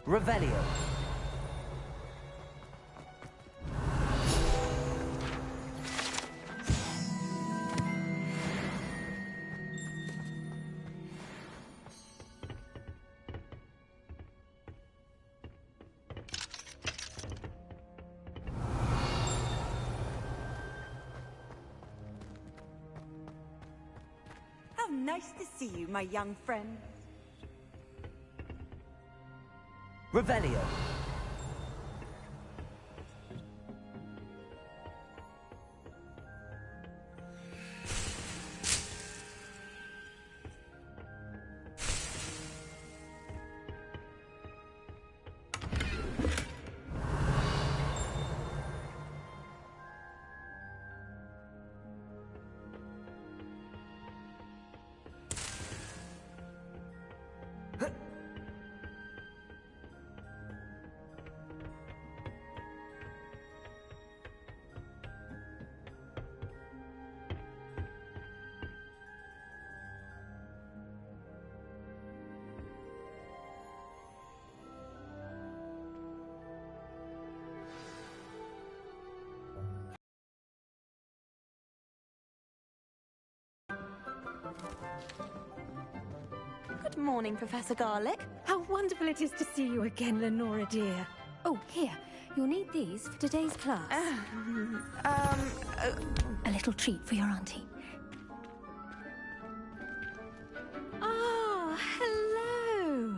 Revelio. How nice to see you, my young friend. Revelio. Good morning, Professor Garlick. How wonderful it is to see you again, Lenora dear. Oh, here. You'll need these for today's class. A little treat for your auntie. Ah, hello.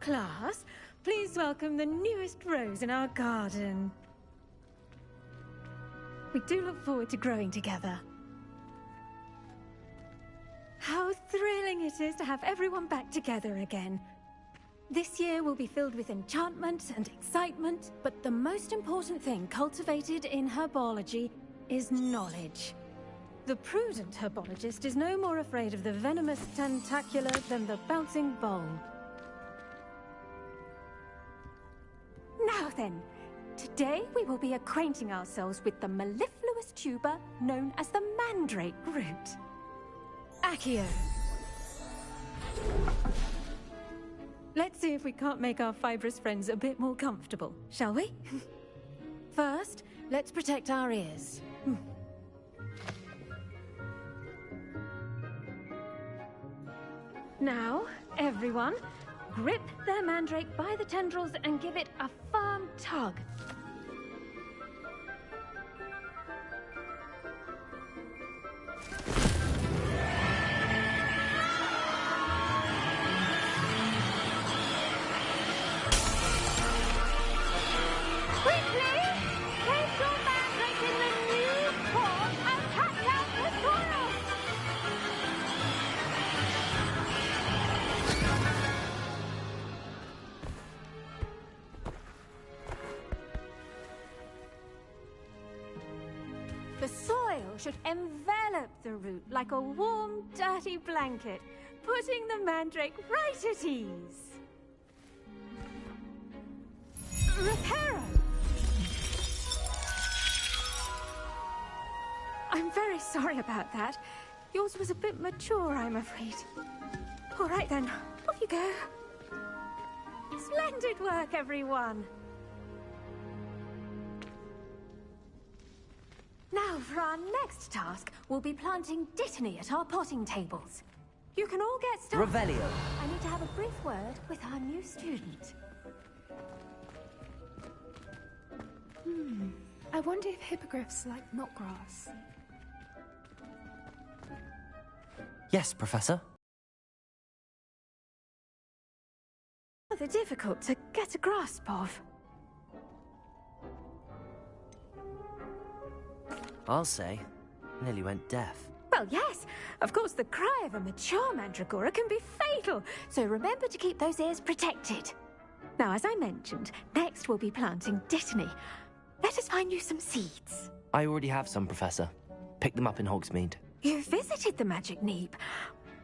Class, please welcome the newest rose in our garden. We do look forward to growing together. How thrilling it is to have everyone back together again. This year will be filled with enchantment and excitement, but the most important thing cultivated in herbology is knowledge. The prudent herbologist is no more afraid of the venomous tentacula than the bouncing vole. Now then, today we will be acquainting ourselves with the mellifluous tuber known as the mandrake root. Accio. Let's see if we can't make our fibrous friends a bit more comfortable, shall we? First, let's protect our ears. Now, everyone, grip their mandrake by the tendrils and give it a firm tug. The soil should envelop the root like a warm, dirty blanket, putting the mandrake right at ease. Reparo! I'm very sorry about that. Yours was a bit mature, I'm afraid. All right then, off you go. Splendid work, everyone! Now, for our next task, we'll be planting dittany at our potting tables. You can all get started. Revelio. I need to have a brief word with our new student. I wonder if hippogriffs like knotgrass. Yes, Professor. Rather difficult to get a grasp of. I'll say. Nearly went deaf. Well, yes. Of course, the cry of a mature mandragora can be fatal, so remember to keep those ears protected. Now, as I mentioned, next we'll be planting dittany. Let us find you some seeds. I already have some, Professor. Picked them up in Hogsmeade. You visited the Magic Neep.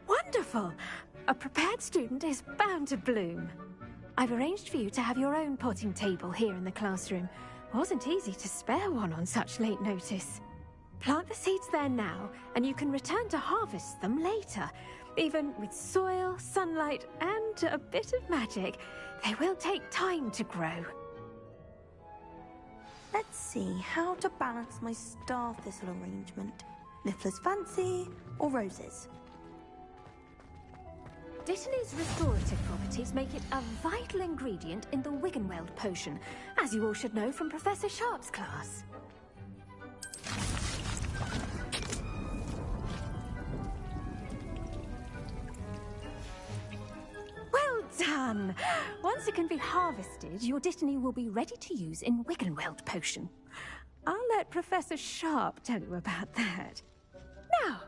Wonderful. A prepared student is bound to bloom. I've arranged for you to have your own potting table here in the classroom. Wasn't easy to spare one on such late notice. Plant the seeds there now, and you can return to harvest them later. Even with soil, sunlight, and a bit of magic, they will take time to grow. Let's see how to balance my star thistle arrangement. Niffler's fancy or roses? Dittany's restorative properties make it a vital ingredient in the Wiggenweld potion, as you all should know from Professor Sharp's class. Well done! Once it can be harvested, your Dittany will be ready to use in Wiggenweld potion. I'll let Professor Sharp tell you about that. Now,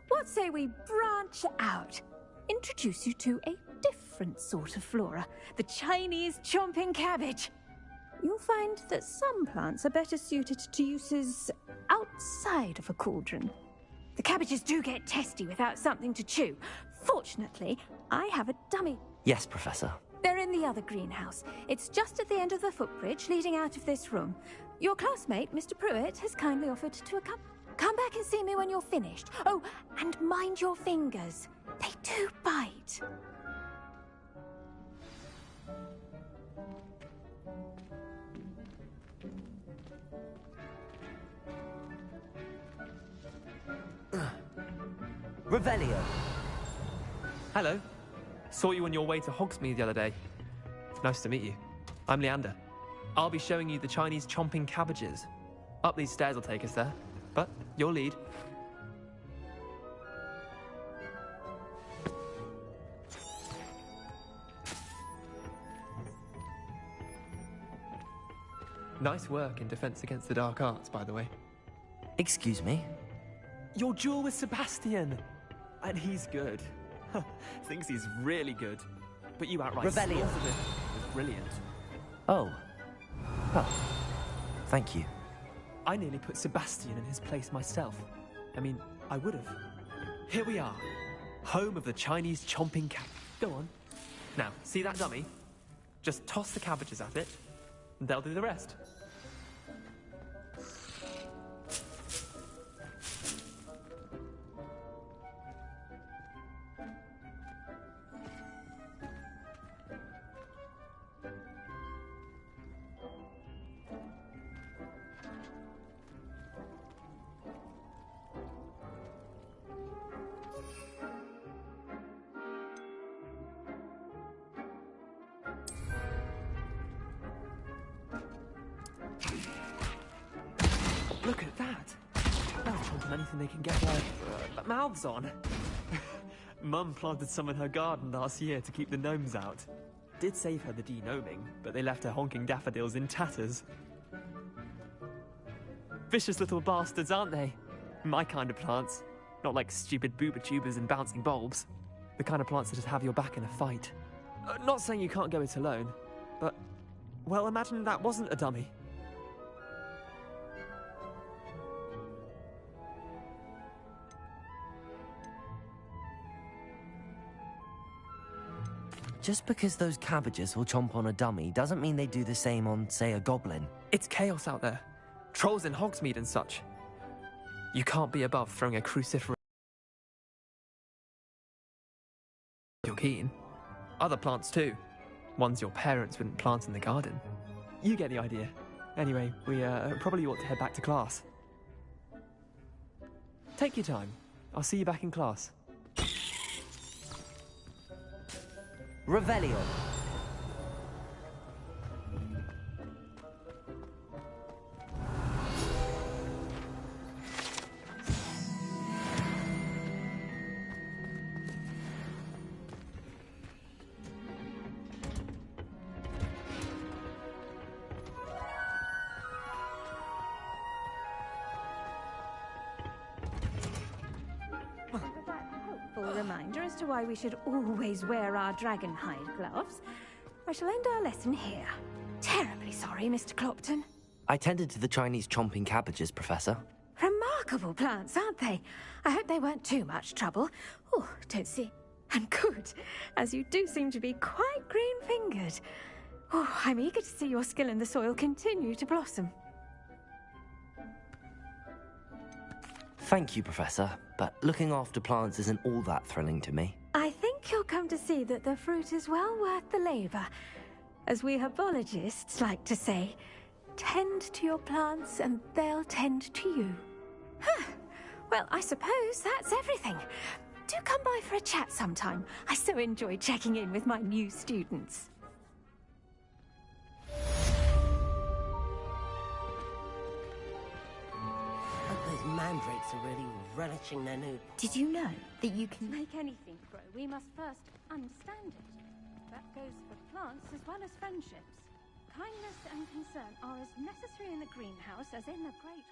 what say we branch out? Introduce you to a different sort of flora, the Chinese chomping cabbage. You'll find that some plants are better suited to uses outside of a cauldron. The cabbages do get testy without something to chew. Fortunately, I have a dummy. Yes, Professor. They're in the other greenhouse. It's just at the end of the footbridge leading out of this room. Your classmate, Mr. Pruitt, has kindly offered to accompany. Come back and see me when you're finished. Oh, and mind your fingers. They do bite. Revelio. Hello. Saw you on your way to Hogsmeade the other day. Nice to meet you. I'm Leander. I'll be showing you the Chinese chomping cabbages. Up these stairs will take us there, but your lead. Nice work in Defense Against the Dark Arts, by the way. Excuse me? Your duel with Sebastian! And he's good. Thinks he's really good. But you outright slaughtered him. It was brilliant. Oh. Oh. Thank you. I nearly put Sebastian in his place myself. I mean, I would have. Here we are. Home of the Chinese chomping cab. Go on. Now, see that dummy? Just toss the cabbages at it, and they'll do the rest. Look at that! They'll chomp on anything they can get their mouths on. Mum planted some in her garden last year to keep the gnomes out. Did save her the de-gnoming, but they left her honking daffodils in tatters. Vicious little bastards, aren't they? My kind of plants. Not like stupid booba tubers and bouncing bulbs. The kind of plants that just have your back in a fight. Not saying you can't go it alone, but... well, imagine that wasn't a dummy. Just because those cabbages will chomp on a dummy doesn't mean they do the same on, say, a goblin. It's chaos out there. Trolls in Hogsmeade and such. You can't be above throwing a cruciferous... you're keen. Other plants too. Ones your parents wouldn't plant in the garden. You get the idea. Anyway, we probably ought to head back to class. Take your time. I'll see you back in class. Revelio. Reminder as to why we should always wear our dragon hide gloves. I shall end our lesson here. Terribly sorry, Mr. Clopton. I tended to the Chinese chomping cabbages, Professor. Remarkable plants, aren't they? I hope they weren't too much trouble. Oh, don't see. And good, as you do seem to be quite green-fingered. Oh, I'm eager to see your skill in the soil continue to blossom. Thank you, Professor, but looking after plants isn't all that thrilling to me. I think you'll come to see that the fruit is well worth the labor. As we herbologists like to say, tend to your plants and they'll tend to you. Huh. Well, I suppose that's everything. Do come by for a chat sometime. I so enjoy checking in with my new students. Those mandrakes are really relishing their new... Did you know that you can... To make anything grow, we must first understand it. That goes for plants as well as friendships. Kindness and concern are as necessary in the greenhouse as in the great...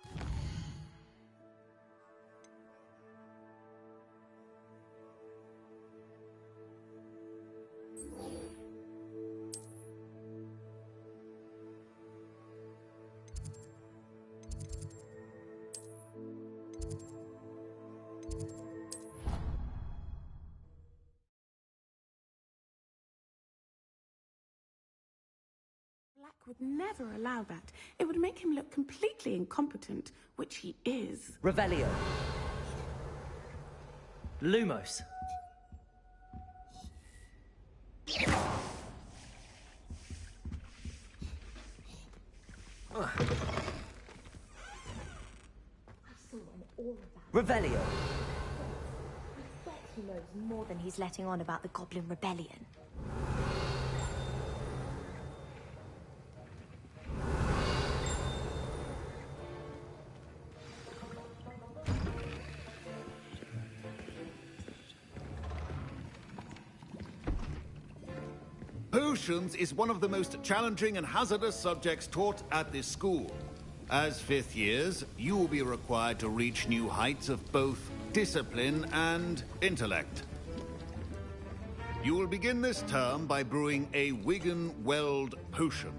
Black would never allow that. It would make him look completely incompetent, which he is. Revelio. Lumos. Revelio. I bet he knows more than he's letting on about the Goblin Rebellion. Potions is one of the most challenging and hazardous subjects taught at this school. As fifth years, you will be required to reach new heights of both discipline and intellect. You will begin this term by brewing a Wigan-Weld potion.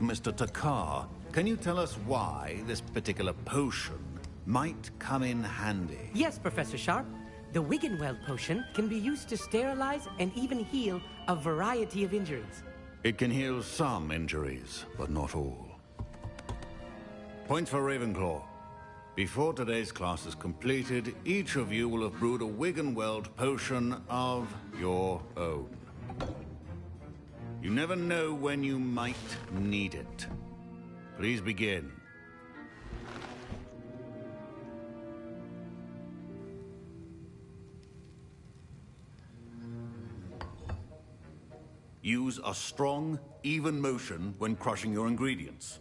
Mr. Takar, can you tell us why this particular potion might come in handy? Yes, Professor Sharp. The Wigan-Weld potion can be used to sterilize and even heal a variety of injuries. It can heal some injuries, but not all. Point for Ravenclaw. Before today's class is completed, each of you will have brewed a Wigan-Weld potion of your own. You never know when you might need it. Please begin. Use a strong, even motion when crushing your ingredients.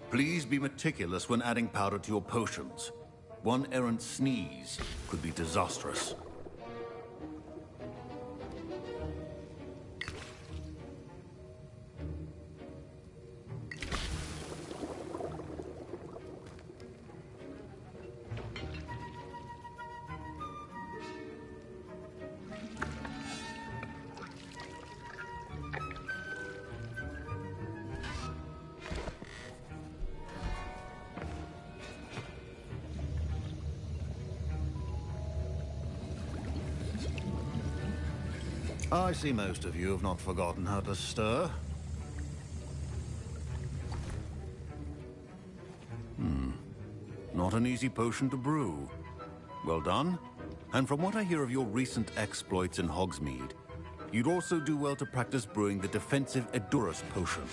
Please be meticulous when adding powder to your potions. One errant sneeze could be disastrous. I see most of you have not forgotten how to stir. Not an easy potion to brew. Well done. And from what I hear of your recent exploits in Hogsmeade, you'd also do well to practice brewing the defensive Edurus potion.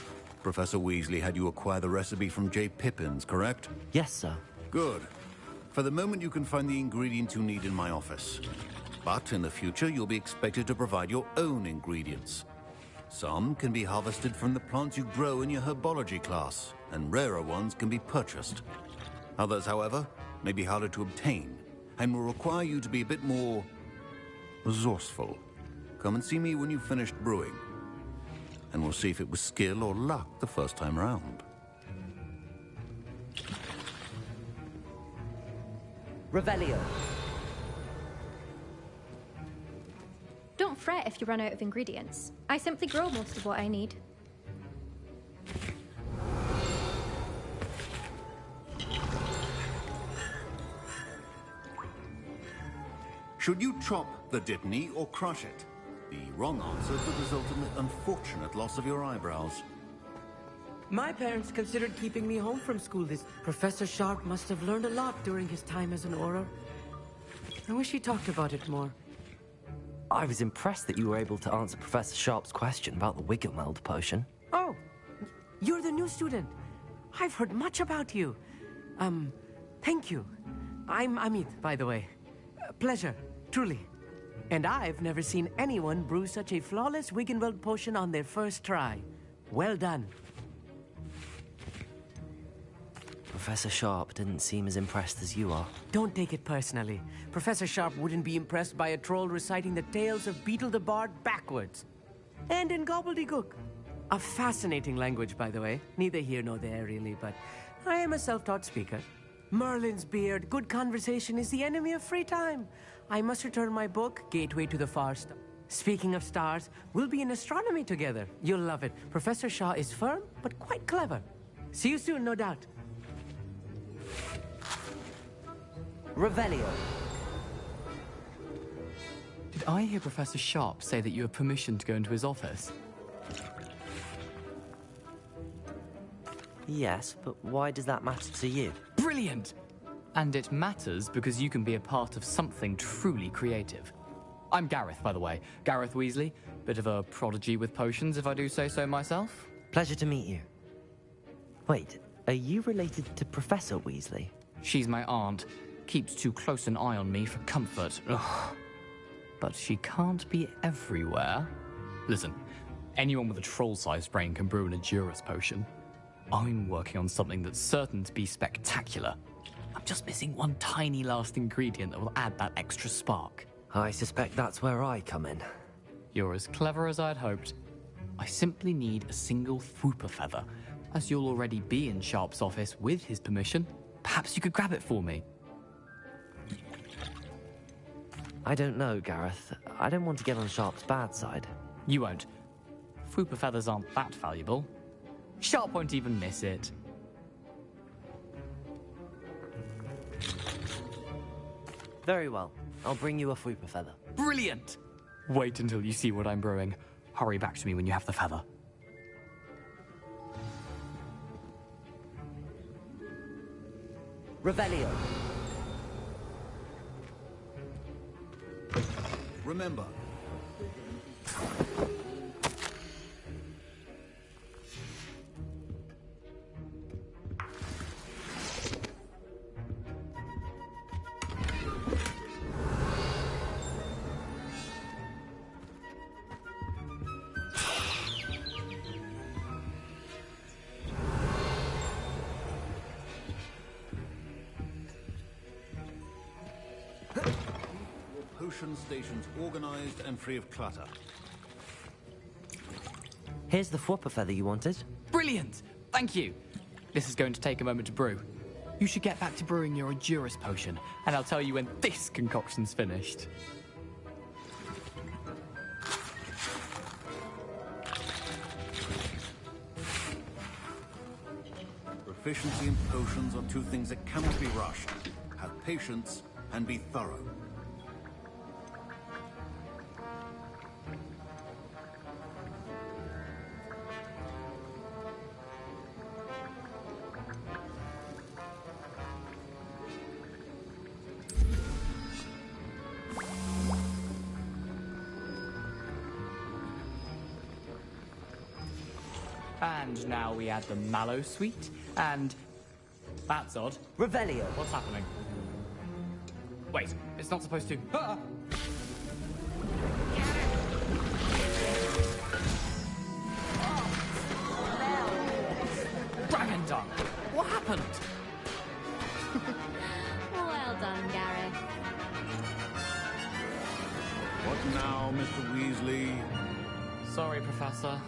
Professor Weasley had you acquire the recipe from J. Pippins, correct? Yes, sir. Good. For the moment, you can find the ingredients you need in my office. But in the future, you'll be expected to provide your own ingredients. Some can be harvested from the plants you grow in your herbology class, and rarer ones can be purchased. Others, however, may be harder to obtain, and will require you to be a bit more resourceful. Come and see me when you've finished brewing, and we'll see if it was skill or luck the first time around. Revelio. Don't fret if you run out of ingredients. I simply grow most of what I need. Should you chop the Dittany or crush it? The wrong answer could result in the unfortunate loss of your eyebrows. My parents considered keeping me home from school. This Professor Sharp must have learned a lot during his time as an Auror. I wish he talked about it more. I was impressed that you were able to answer Professor Sharp's question about the Wiggenweld potion. Oh, you're the new student. I've heard much about you. Thank you. I'm Amit, by the way. Pleasure, truly. And I've never seen anyone brew such a flawless Wiggenweld potion on their first try. Well done. Professor Sharp didn't seem as impressed as you are. Don't take it personally. Professor Sharp wouldn't be impressed by a troll reciting the tales of Beetle the Bard backwards. And in gobbledygook. A fascinating language, by the way. Neither here nor there, really, but I am a self-taught speaker. Merlin's beard, good conversation is the enemy of free time. I must return my book, Gateway to the Far Star. Speaking of stars, we'll be in astronomy together. You'll love it. Professor Shaw is firm, but quite clever. See you soon, no doubt. Revelio. Did I hear Professor Sharp say that you have permission to go into his office? Yes, but why does that matter to you? Brilliant! And it matters because you can be a part of something truly creative. I'm Gareth, by the way. Gareth Weasley. Bit of a prodigy with potions, if I do say so myself. Pleasure to meet you. Wait, are you related to Professor Weasley? She's my aunt. Keeps too close an eye on me for comfort. Ugh. But she can't be everywhere. Listen, anyone with a troll-sized brain can brew an Edurus potion. I'm working on something that's certain to be spectacular. I'm just missing one tiny last ingredient that will add that extra spark. I suspect that's where I come in. You're as clever as I'd hoped. I simply need a single Fwooper feather. As you'll already be in Sharp's office with his permission, perhaps you could grab it for me. I don't know, Gareth. I don't want to get on Sharp's bad side. You won't. Fwooper feathers aren't that valuable. Sharp won't even miss it. Very well. I'll bring you a Fwooper feather. Brilliant! Wait until you see what I'm brewing. Hurry back to me when you have the feather. Revelio. Remember, potion stations organized and free of clutter. Here's the Fwooper feather you wanted. Brilliant! Thank you. This is going to take a moment to brew. You should get back to brewing your Edurus potion, and I'll tell you when this concoction's finished. Proficiency in potions are two things that cannot be rushed. Have patience and be thorough. And now we add the mallow sweet, and... That's odd. Revelio. What's happening? Wait, it's not supposed to... Ah! Dragon Dung! What happened? Well done, Gareth. What now, Mr. Weasley? Sorry, Professor.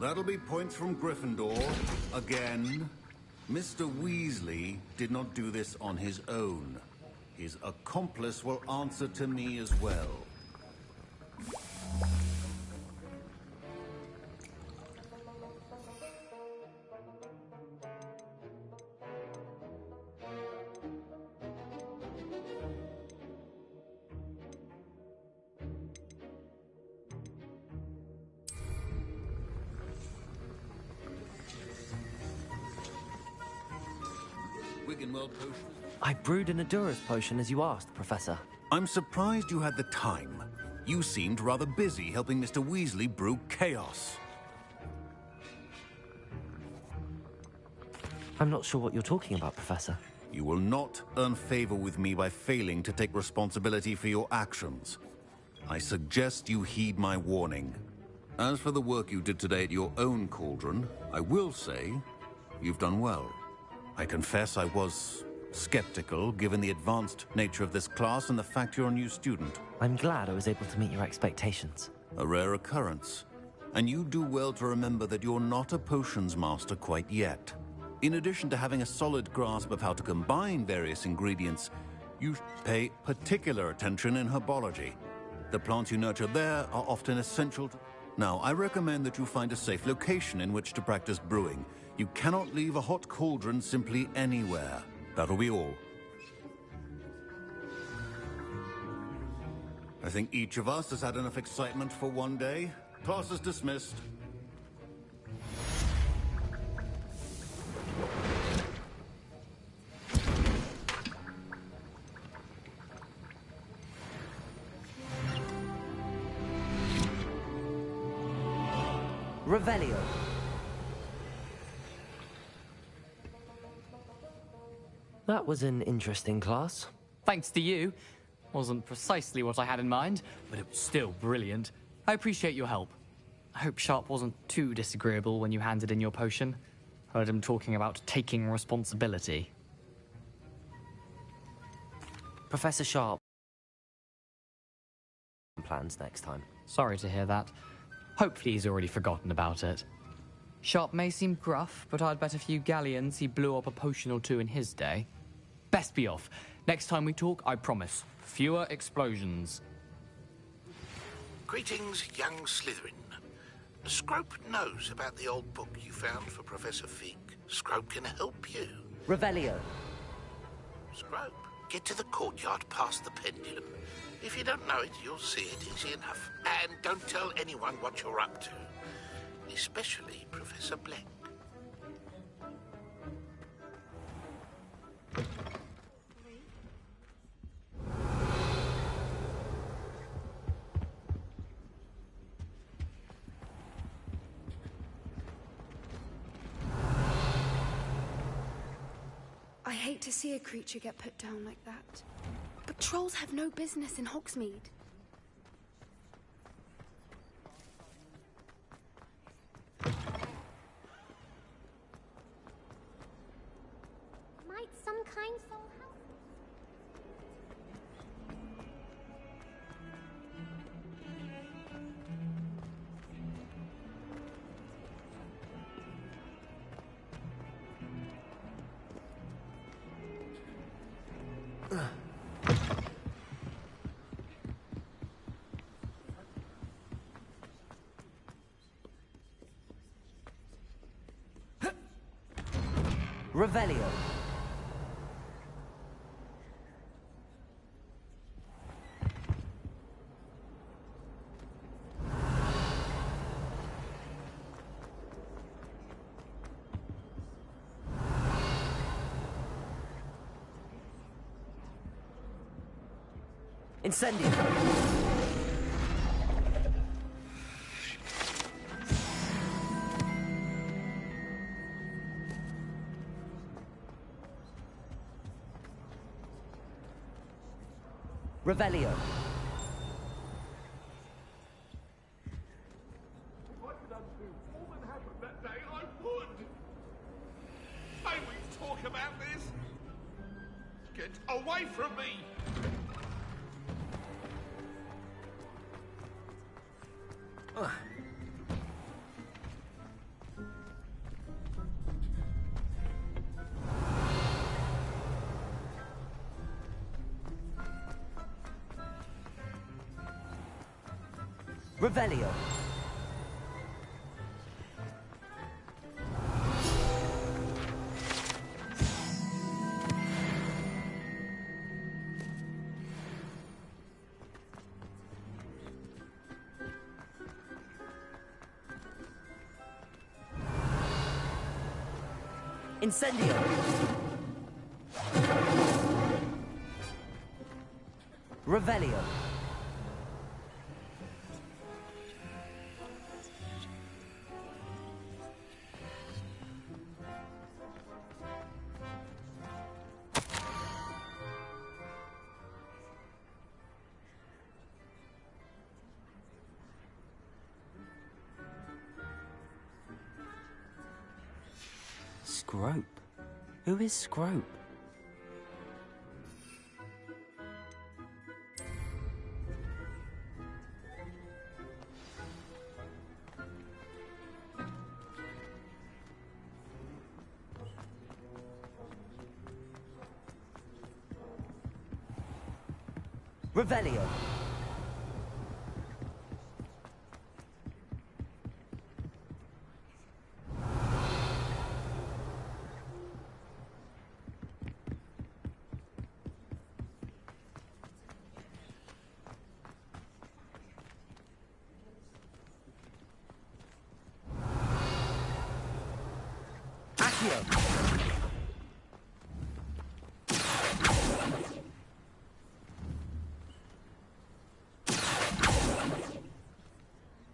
That'll be points from Gryffindor. Again. Mr. Weasley did not do this on his own. His accomplice will answer to me as well. World potion? I brewed an Adurus potion as you asked, Professor. I'm surprised you had the time. You seemed rather busy helping Mr. Weasley brew chaos. I'm not sure what you're talking about, Professor. You will not earn favor with me by failing to take responsibility for your actions. I suggest you heed my warning. As for the work you did today at your own cauldron, I will say you've done well. I confess I was skeptical, given the advanced nature of this class and the fact you're a new student. I'm glad I was able to meet your expectations. A rare occurrence. And you do well to remember that you're not a potions master quite yet. In addition to having a solid grasp of how to combine various ingredients, you pay particular attention in herbology. The plants you nurture there are often essential to... Now, I recommend that you find a safe location in which to practice brewing. You cannot leave a hot cauldron simply anywhere. That'll be all. I think each of us has had enough excitement for one day. Class is dismissed. Revelio. That was an interesting class. Thanks to you. Wasn't precisely what I had in mind, but it was still brilliant. I appreciate your help. I hope Sharp wasn't too disagreeable when you handed in your potion. Heard him talking about taking responsibility. Professor Sharp. Plans next time. Sorry to hear that. Hopefully he's already forgotten about it. Sharp may seem gruff, but I'd bet a few galleons he blew up a potion or two in his day. Best be off. Next time we talk, I promise, fewer explosions. Greetings, young Slytherin. Scrope knows about the old book you found for Professor Fig. Scrope can help you. Revelio. Scrope, get to the courtyard past the pendulum. If you don't know it, you'll see it easy enough. And don't tell anyone what you're up to. Especially Professor Blank. I hate to see a creature get put down like that. But trolls have no business in Hogsmeade. Might some kind soul help? Revelio. Incendio. Revelio. What did I do? All that happened that day, I would! May we talk about this? Get away from me! Revelio. Incendio. Revelio. Scrope? Who is Scrope? Revelio.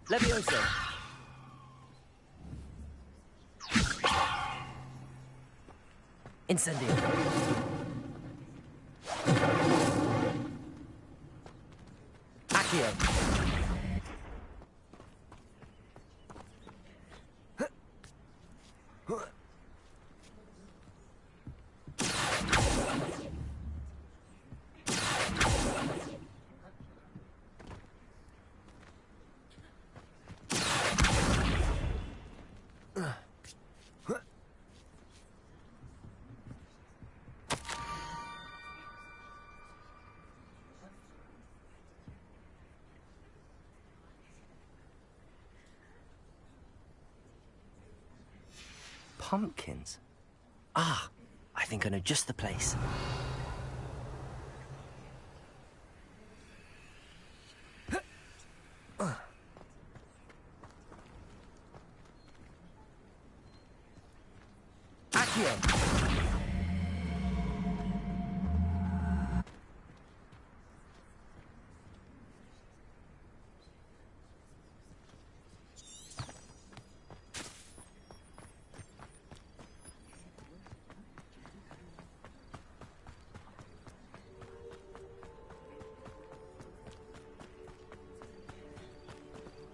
Levioso. Incendio. Accio. Pumpkins? Ah, I think I know just the place. Accio.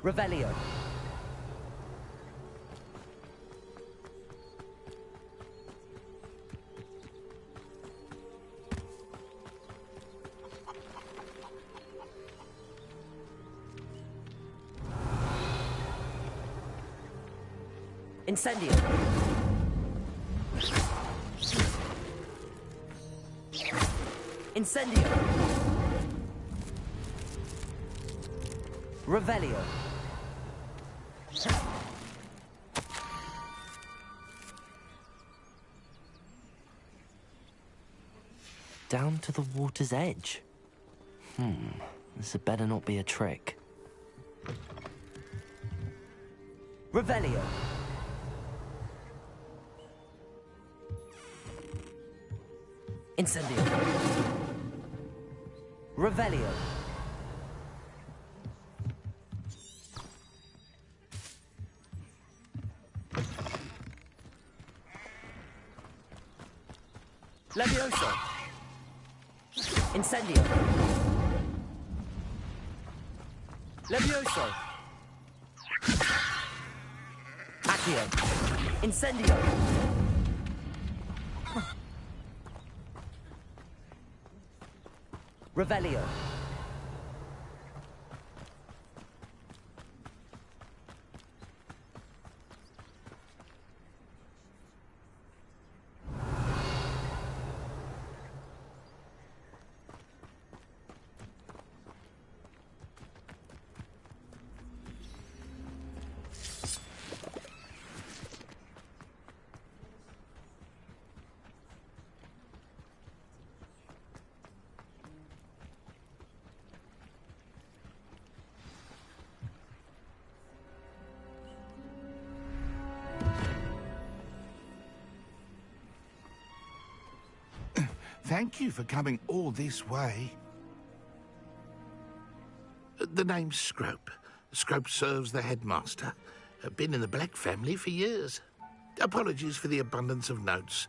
Revelio. Incendio. Incendio. Revelio. Down to the water's edge. This had better not be a trick. Revelio. Incendio. Revelio. Levioso. Incendio. Levioso. Accio. Incendio. Revelio. Thank you for coming all this way. The name's Scrope. Scrope serves the headmaster. Been in the Black family for years. Apologies for the abundance of notes.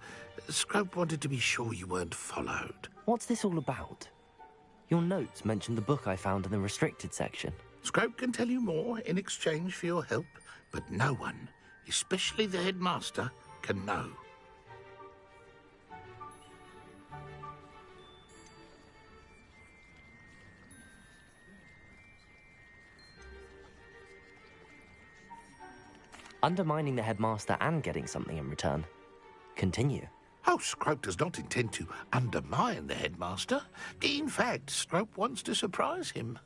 Scrope wanted to be sure you weren't followed. What's this all about? Your notes mentioned the book I found in the restricted section. Scrope can tell you more in exchange for your help, but no one, especially the headmaster, can know. Undermining the headmaster and getting something in return. Continue. Oh, Scrope does not intend to undermine the headmaster. In fact, Scrope wants to surprise him.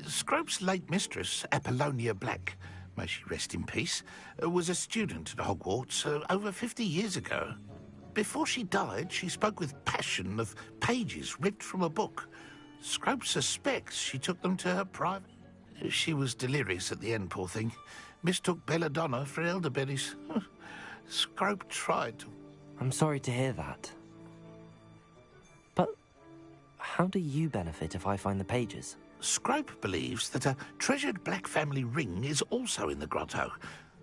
Scrope's late mistress, Apollonia Black, may she rest in peace, was a student at Hogwarts over 50 years ago. Before she died, she spoke with passion of pages ripped from a book. Scrope suspects she took them to her private... She was delirious at the end, poor thing. Mistook belladonna for elderberries. Scrope tried to... I'm sorry to hear that. But how do you benefit if I find the pages? Scrope believes that a treasured Black family ring is also in the grotto.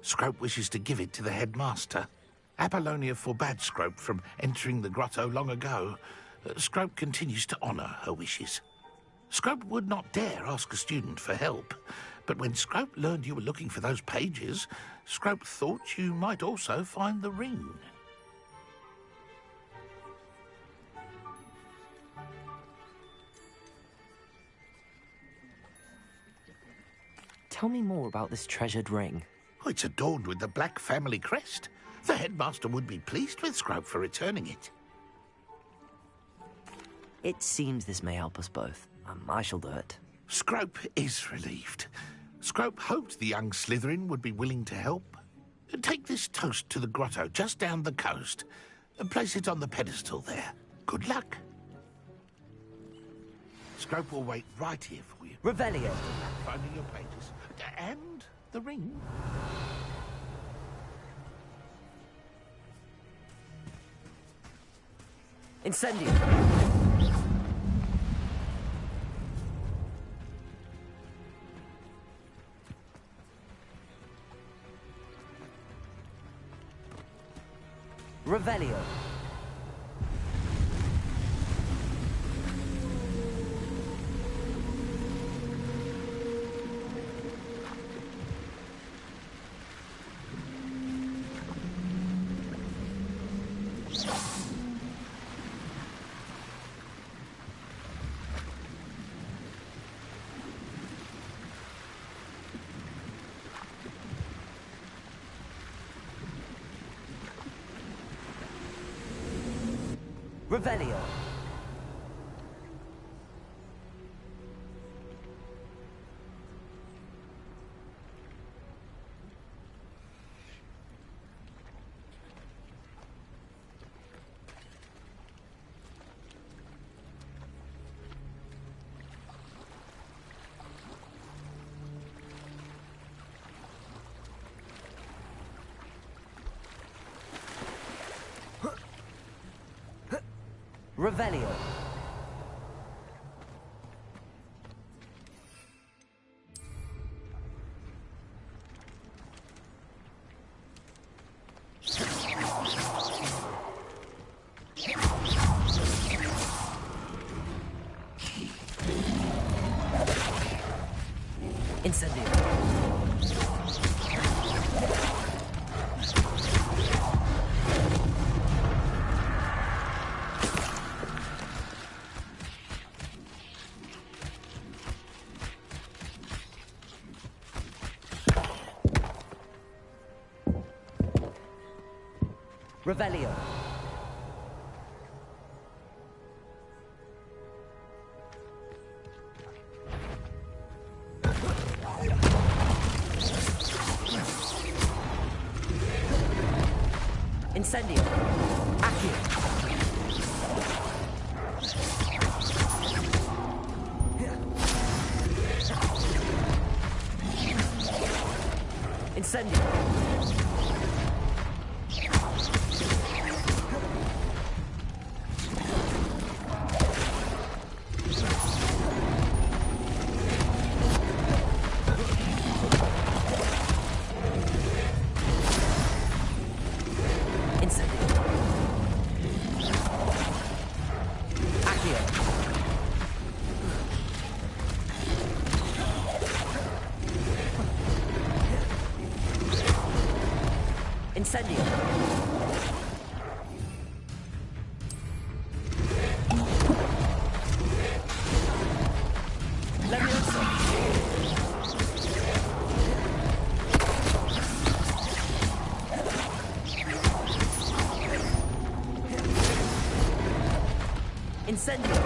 Scrope wishes to give it to the headmaster. Apollonia forbade Scrope from entering the grotto long ago. Scrope continues to honour her wishes. Scrope would not dare ask a student for help, but when Scrope learned you were looking for those pages, Scrope thought you might also find the ring. Tell me more about this treasured ring. Oh, it's adorned with the Black family crest. The headmaster would be pleased with Scrope for returning it. It seems this may help us both. I shall do it. Scrope is relieved. Scrope hoped the young Slytherin would be willing to help. Take this toast to the grotto just down the coast and place it on the pedestal there. Good luck. Scrope will wait right here for you. Revelio. Finding your pages. And the ring. Incendio. Revelio. Revelio. Revelio. Incendio. Revelio. Incendio. Accio. Incendio. Incendio. Leviosa. Incendio.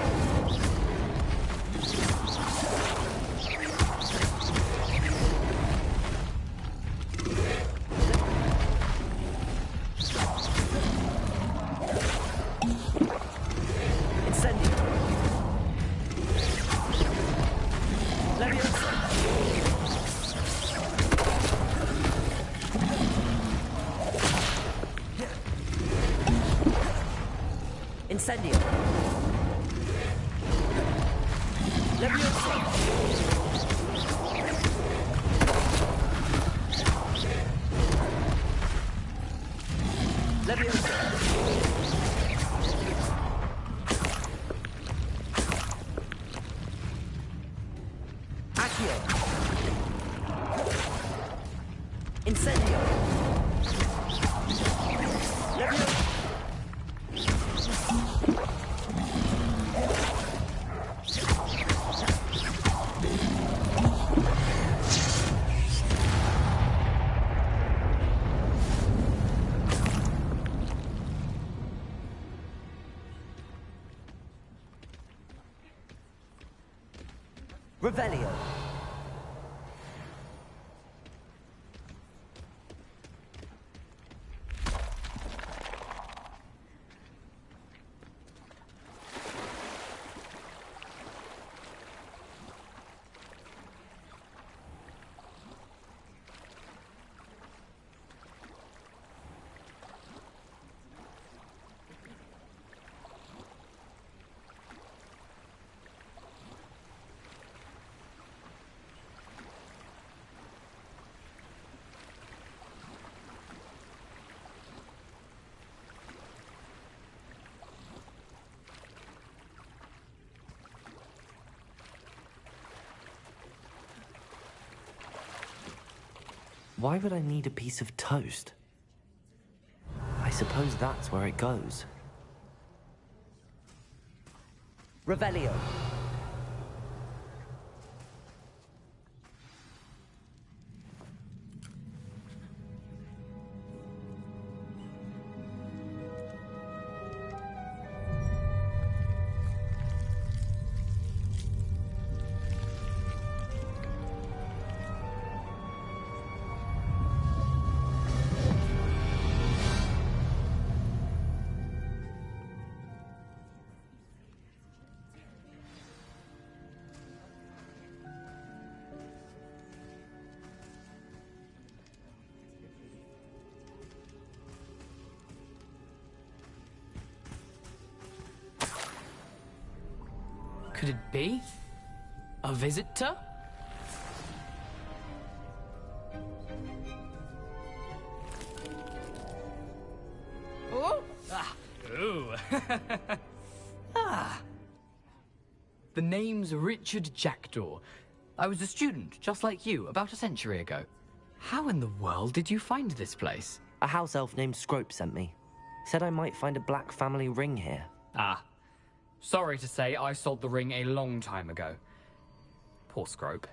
Incendio. Leviosa. Leviosa. Accio. Incendio. Leviosa. Revelio. Why would I need a piece of toast? I suppose that's where it goes. Revelio. Could it be? A visitor? Oh! Ah! Ooh! Ah! The name's Richard Jackdaw. I was a student, just like you, about a century ago. How in the world did you find this place? A house elf named Scrope sent me. Said I might find a black family ring here. Ah. Sorry to say, I sold the ring a long time ago. Poor Scrope.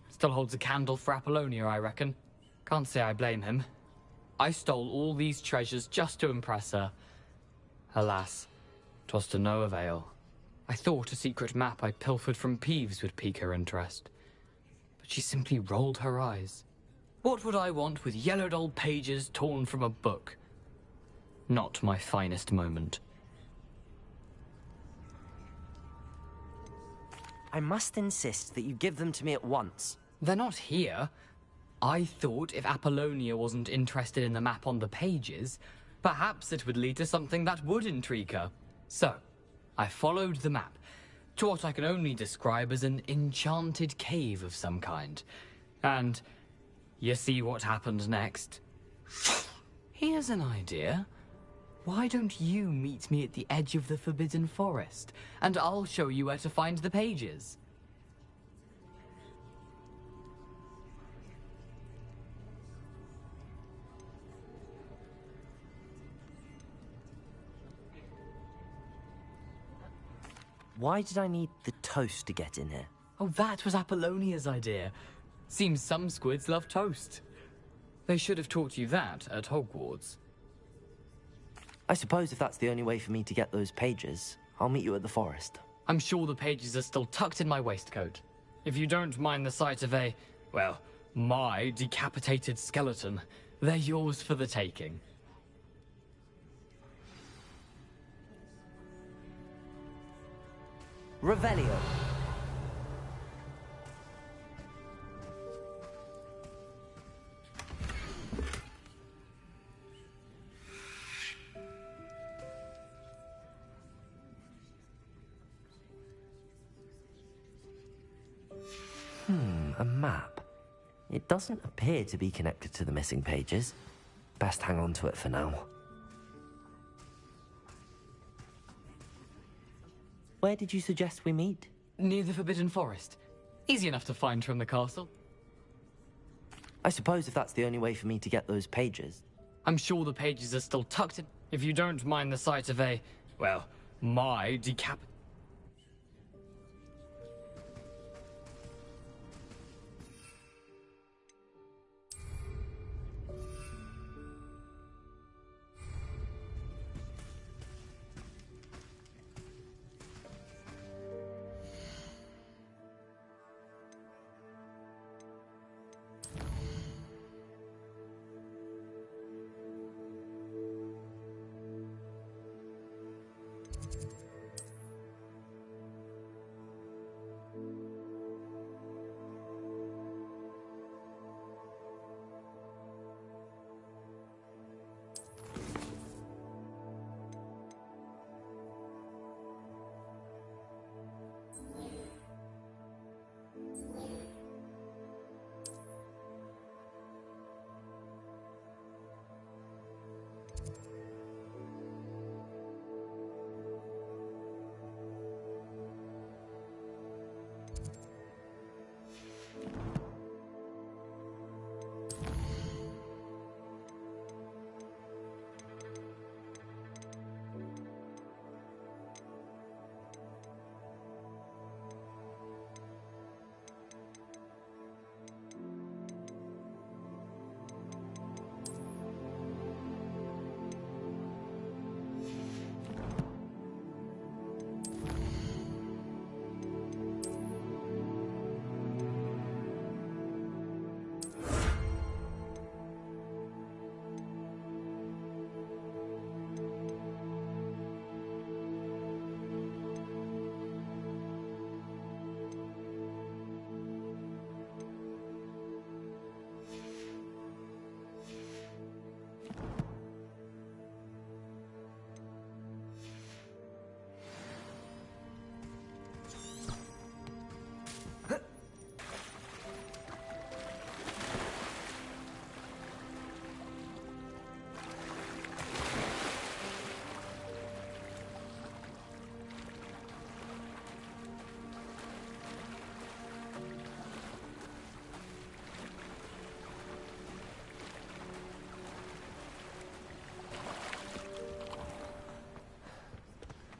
Still holds a candle for Apollonia, I reckon. Can't say I blame him. I stole all these treasures just to impress her. Alas, 'twas to no avail. I thought a secret map I pilfered from Peeves would pique her interest. But she simply rolled her eyes. What would I want with yellowed old pages torn from a book? Not my finest moment. I must insist that you give them to me at once. They're not here. I thought if Apollonia wasn't interested in the map on the pages, perhaps it would lead to something that would intrigue her. So, I followed the map to what I can only describe as an enchanted cave of some kind. And you see what happened next? Here's an idea. Why don't you meet me at the edge of the Forbidden Forest, and I'll show you where to find the pages. Why did I need the toast to get in here? Oh, that was Apollonia's idea. Seems some squids love toast. They should have taught you that at Hogwarts. I suppose if that's the only way for me to get those pages, I'll meet you at the forest. I'm sure the pages are still tucked in my waistcoat. If you don't mind the sight of a, well, my decapitated skeleton, they're yours for the taking. Revelio. A map. It doesn't appear to be connected to the missing pages. Best hang on to it for now. Where did you suggest we meet? Near the Forbidden Forest. Easy enough to find from the castle. I suppose if that's the only way for me to get those pages. I'm sure the pages are still tucked in. If you don't mind the sight of a, well, my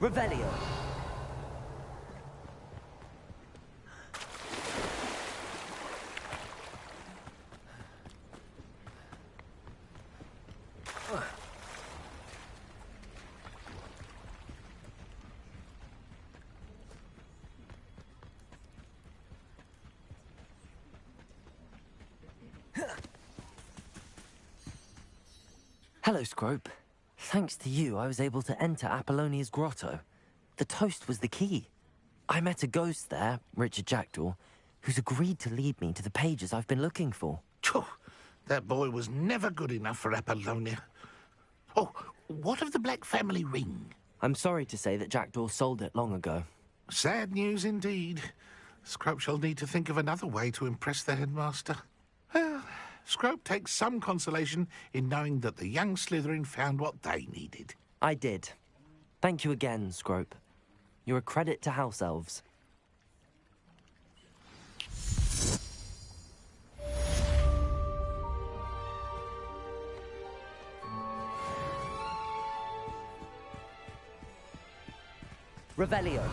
Revelio. Hello, Scrope. Thanks to you, I was able to enter Apollonia's grotto. The toast was the key. I met a ghost there, Richard Jackdaw, who's agreed to lead me to the pages I've been looking for. Phew, that boy was never good enough for Apollonia. Oh, what of the Black family ring? I'm sorry to say that Jackdaw sold it long ago. Sad news indeed. Scrope shall need to think of another way to impress the headmaster. Well, Scrope takes some consolation in knowing that the young Slytherin found what they needed. I did. Thank you again, Scrope. You're a credit to House Elves. Revelio.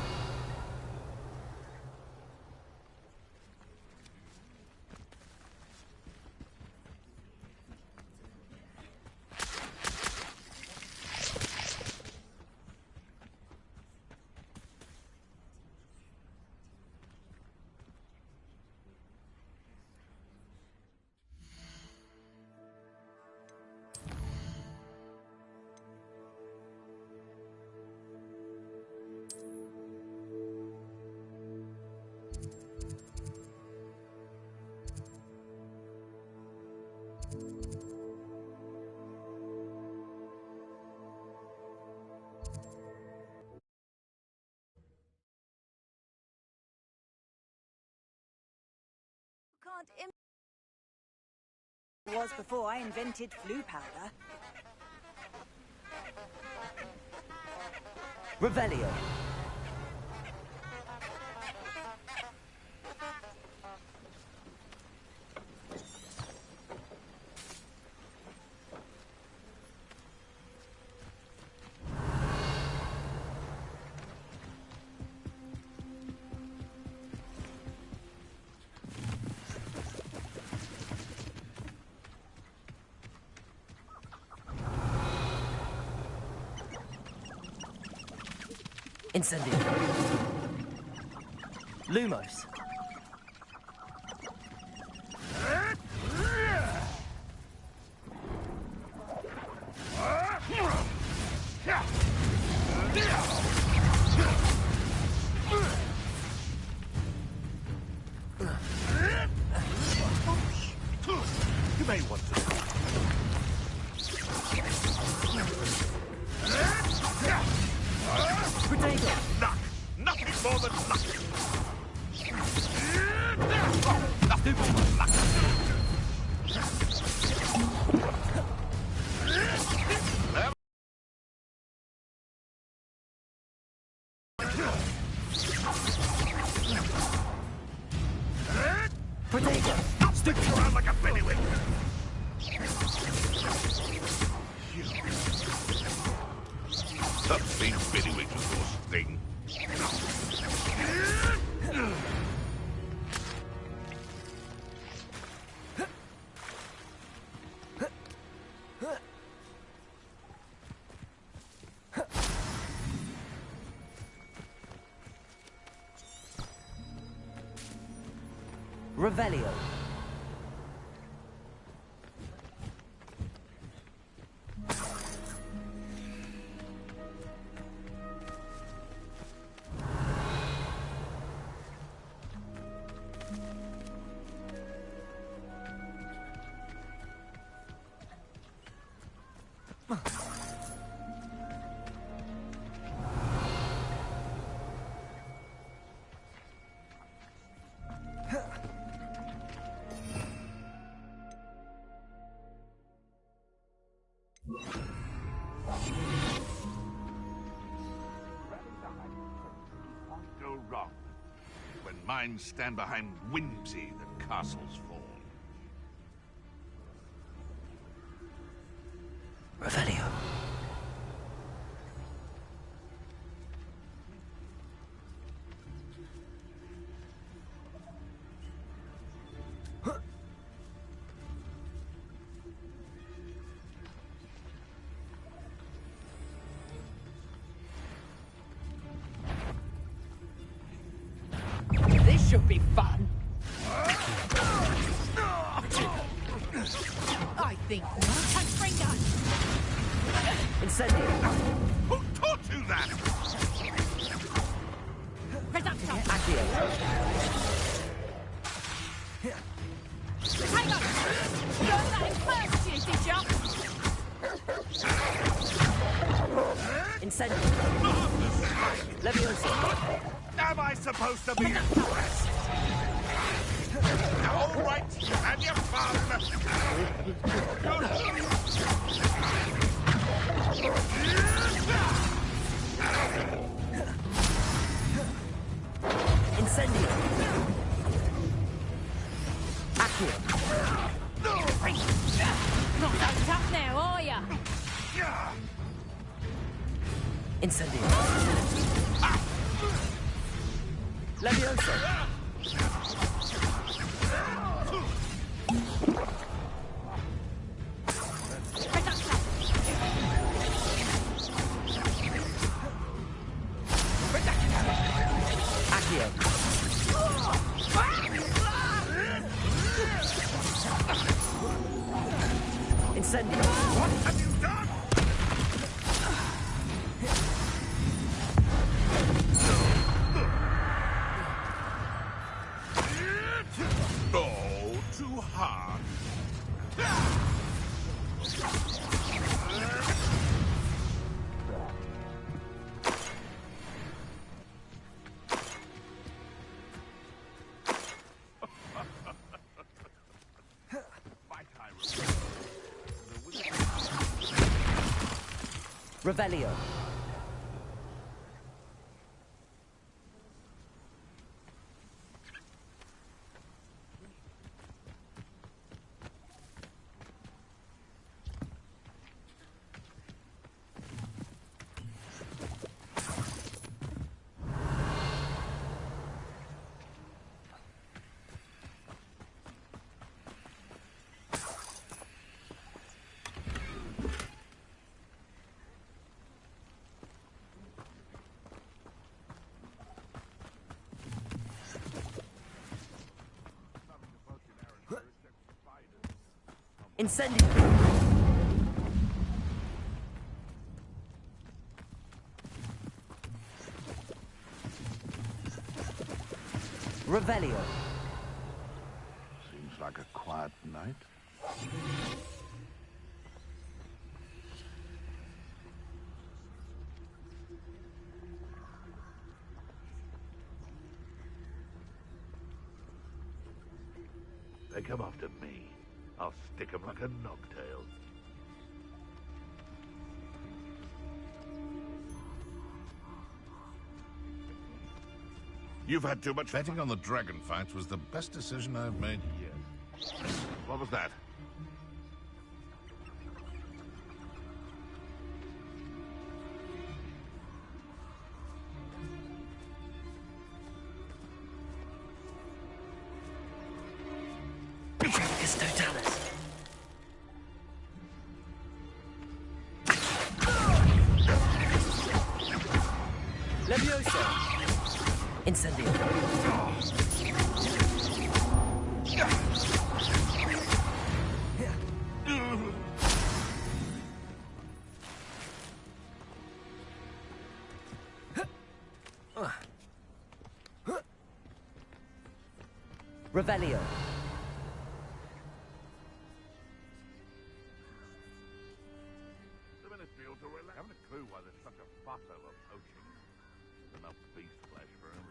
was before I invented flu powder. Revelio. Incendio. Lumos. You may want to. Luck! Nothing more than luck! Nothing more than luck! Potato! Stick around like a bellywig! That big bellywig of yours thing. Revelio. Go wrong. When minds stand behind whimsy, the castles fall. Revelio. This should be fun. I think Springer. Incendio. Who taught you that? Accio. Hang on! You know that in first year, did ya? Incendio. Leviosa. Am I supposed to be impressed? All right, and your fun. Incendio. Accio. Not so tough now, are ya? Incendio. Leviosa. Accio. Incendio. What have you done? Oh, too hard. Revelio. Incendio. Revelio. Seems like a quiet night. They come after me. I'll stick 'em like a knobtail. You've had too much. Betting on the dragon fight was the best decision I've made yet. What was that? Levioso. Incendio. Revelio. The Ministry ought to relax. I haven't a clue why there's such a fuss over poaching. There's enough beast flesh for everyone.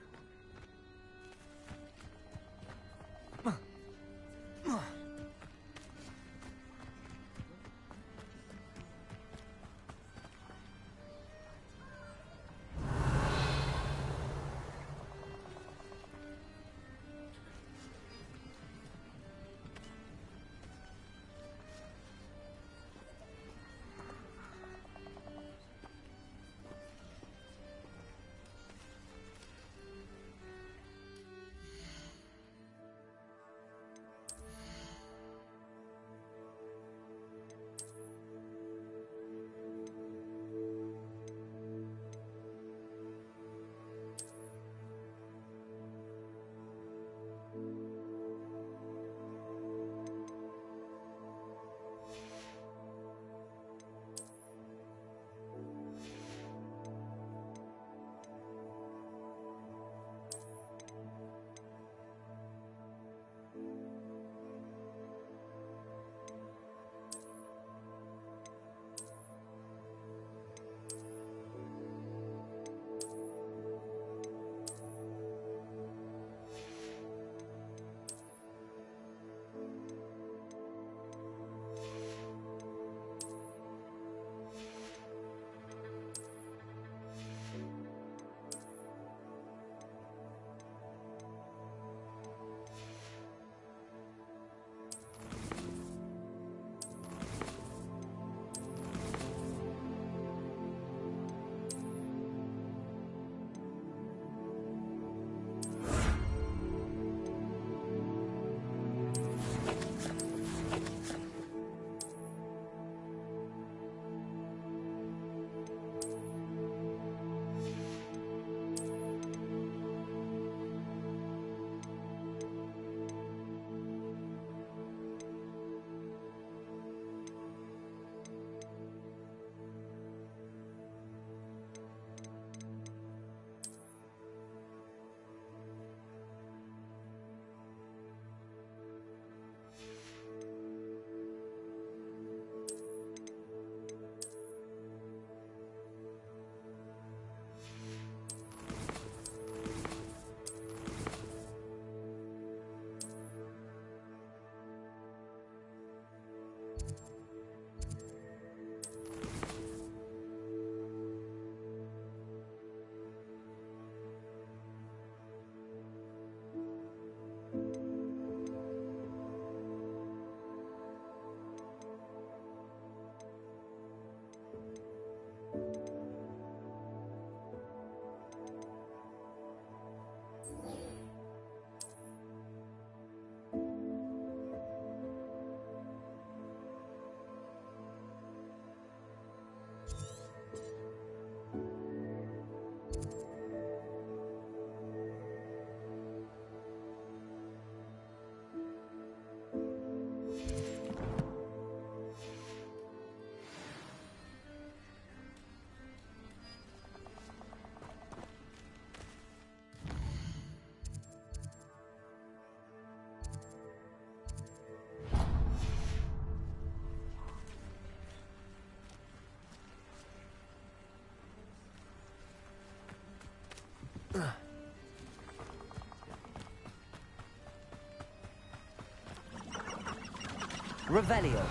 Revelio.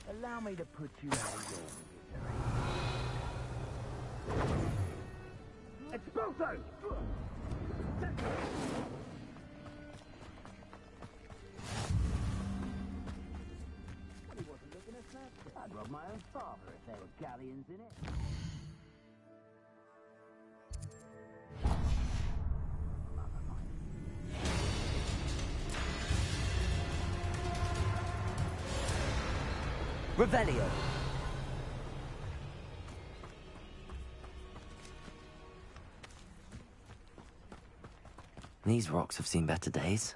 Allow me to put you out of your misery. Expulso! He wasn't looking at that. I'd rob my own father if there were galleons in it. Revelio. These rocks have seen better days.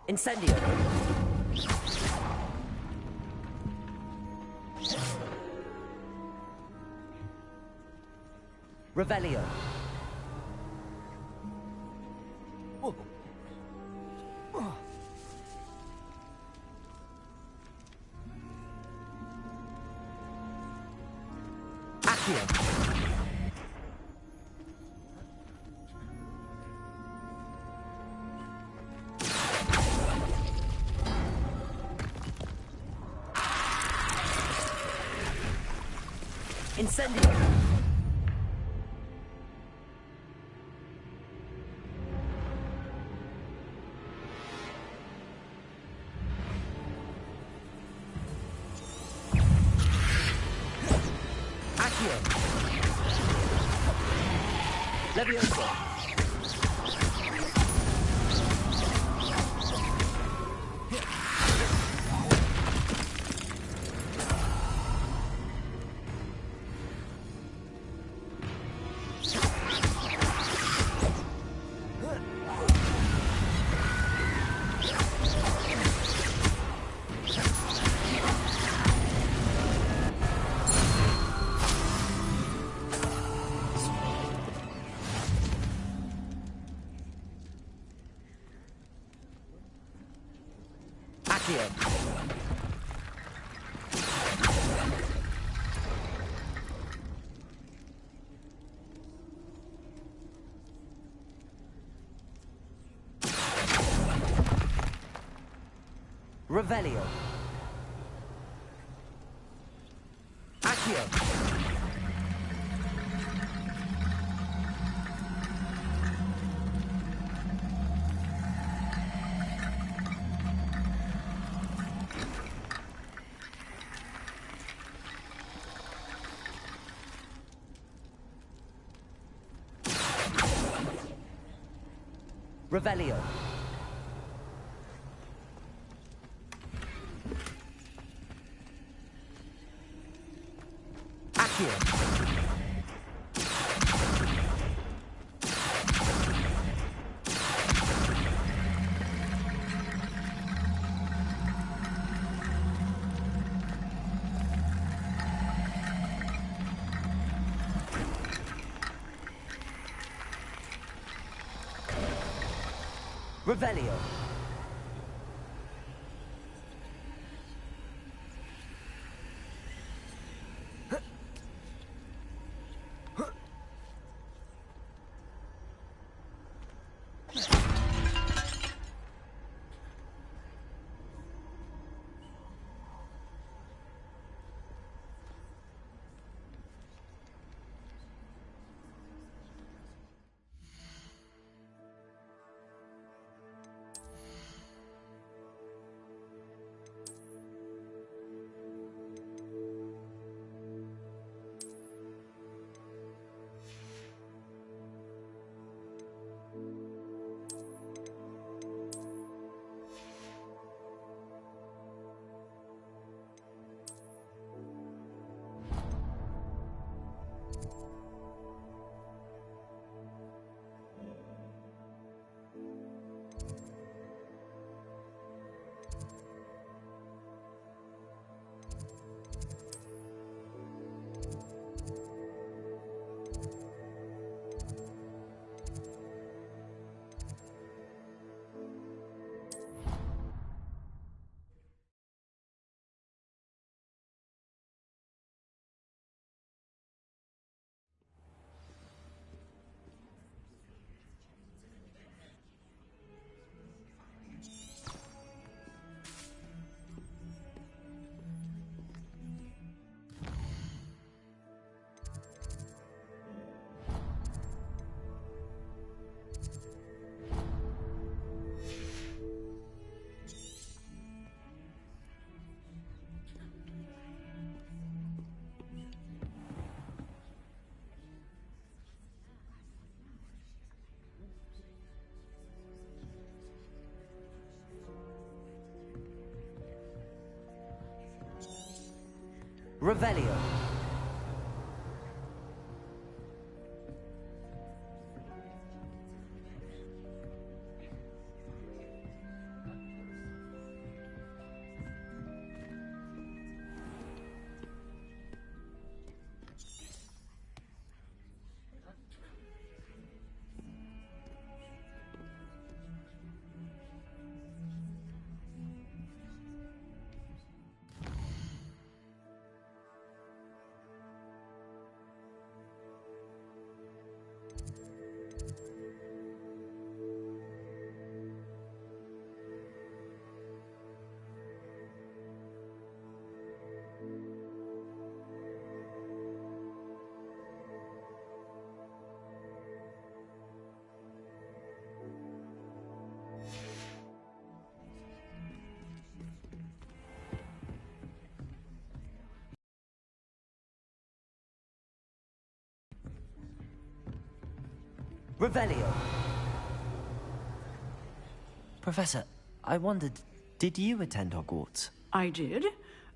Incendio. Revelio. Accio. Incendio. Accio. Levioso. Revelio. Accio. Revelio. Revelio. Revelio. Revelio. Professor, I wondered, did you attend Hogwarts? I did.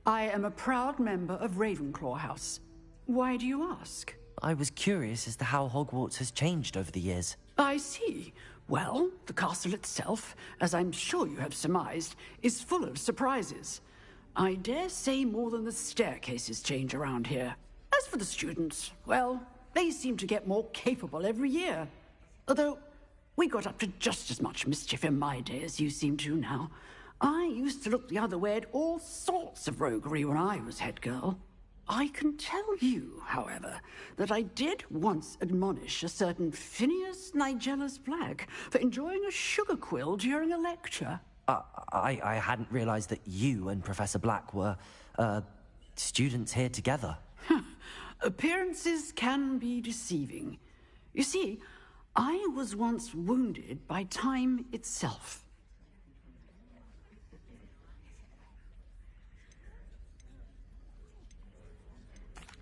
I am a proud member of Ravenclaw House. Why do you ask? I was curious as to how Hogwarts has changed over the years. I see. Well, the castle itself, as I'm sure you have surmised, is full of surprises. I dare say more than the staircases change around here. As for the students, well, they seem to get more capable every year. Although, we got up to just as much mischief in my day as you seem to now. I used to look the other way at all sorts of roguery when I was head girl. I can tell you, however, that I did once admonish a certain Phineas Nigellus Black for enjoying a sugar quill during a lecture. I hadn't realized that you and Professor Black were, students here together. Appearances can be deceiving. You see, I was once wounded by time itself.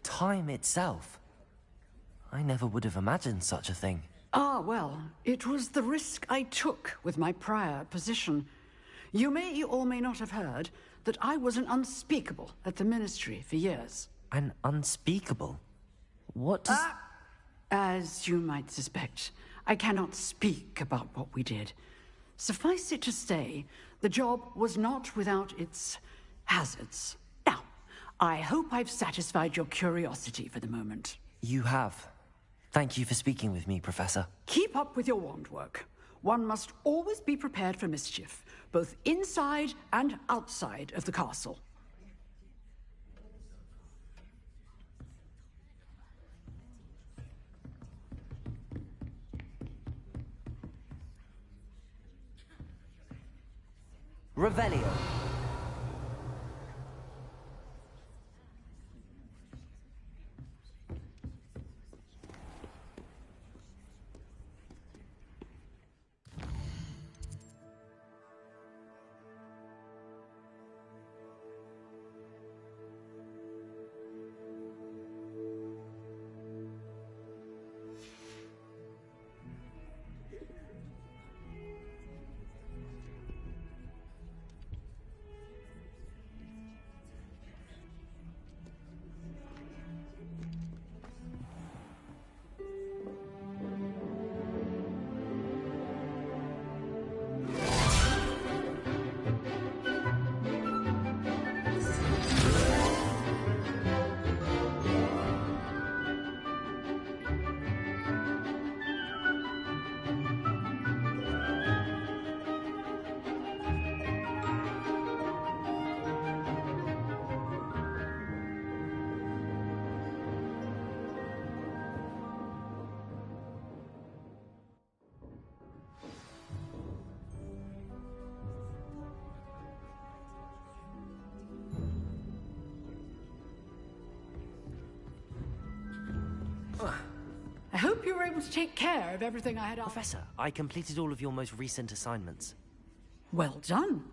Time itself? I never would have imagined such a thing. Ah, well, it was the risk I took with my prior position. You may or may not have heard that I was an unspeakable at the Ministry for years. An unspeakable? What does... As you might suspect, I cannot speak about what we did. Suffice it to say, the job was not without its hazards. Now, I hope I've satisfied your curiosity for the moment. You have. Thank you for speaking with me, Professor. Keep up with your wand work. One must always be prepared for mischief, both inside and outside of the castle. Revelio. I hope you were able to take care of everything I had asked. Professor, I completed all of your most recent assignments. Well done.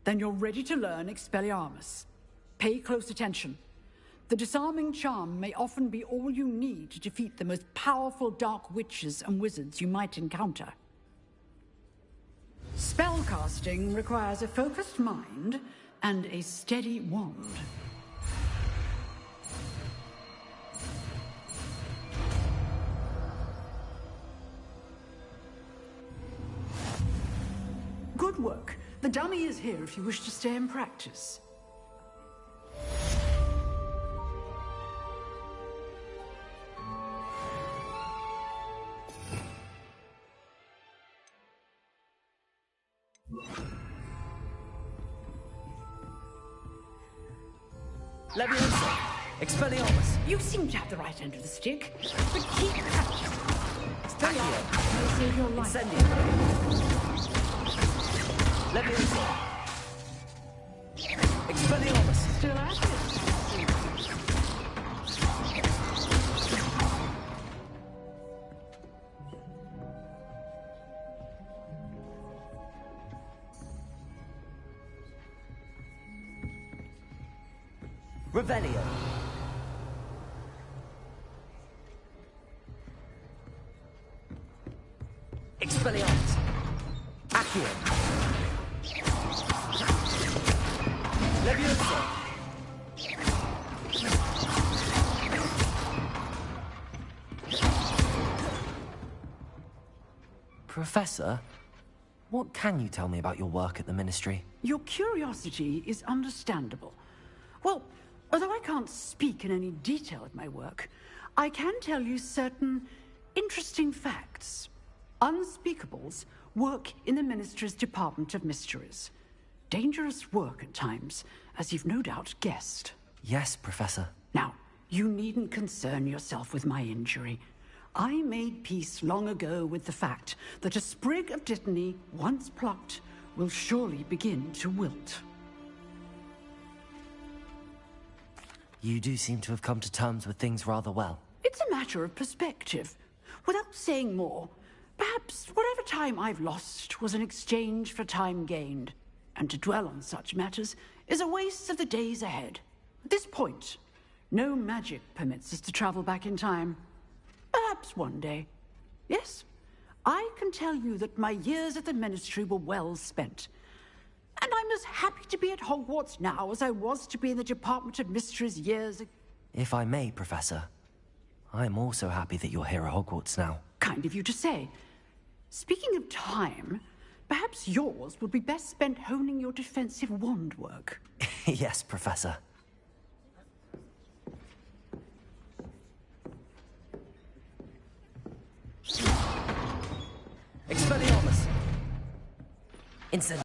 Then you're ready to learn Expelliarmus. Pay close attention. The disarming charm may often be all you need to defeat the most powerful dark witches and wizards you might encounter. Spellcasting requires a focused mind and a steady wand. The dummy is here if you wish to stay and practice. Leviosa! Expelliarmus! You seem to have the right end of the stick, but keep practicing. Expelliarmus may save your life. Leviosa! Expelliarmus! Still at it. Revelio. Expelliarmus. Accio. Leviosa. Professor, what can you tell me about your work at the Ministry? Your curiosity is understandable. Well, although I can't speak in any detail of my work, I can tell you certain interesting facts. Unspeakables work in the Ministry's Department of Mysteries. Dangerous work at times, as you've no doubt guessed. Yes, Professor. Now, you needn't concern yourself with my injury. I made peace long ago with the fact that a sprig of dittany, once plucked, will surely begin to wilt. You do seem to have come to terms with things rather well. It's a matter of perspective. Without saying more, perhaps whatever time I've lost was an exchange for time gained. And to dwell on such matters is a waste of the days ahead. At this point, no magic permits us to travel back in time. Perhaps one day. Yes, I can tell you that my years at the Ministry were well spent. And I'm as happy to be at Hogwarts now as I was to be in the Department of Mysteries years ago. If I may, Professor, I'm also happy that you're here at Hogwarts now. Kind of you to say. Speaking of time, perhaps yours would be best spent honing your defensive wand work. Yes, Professor. Expelliarmus! Incend.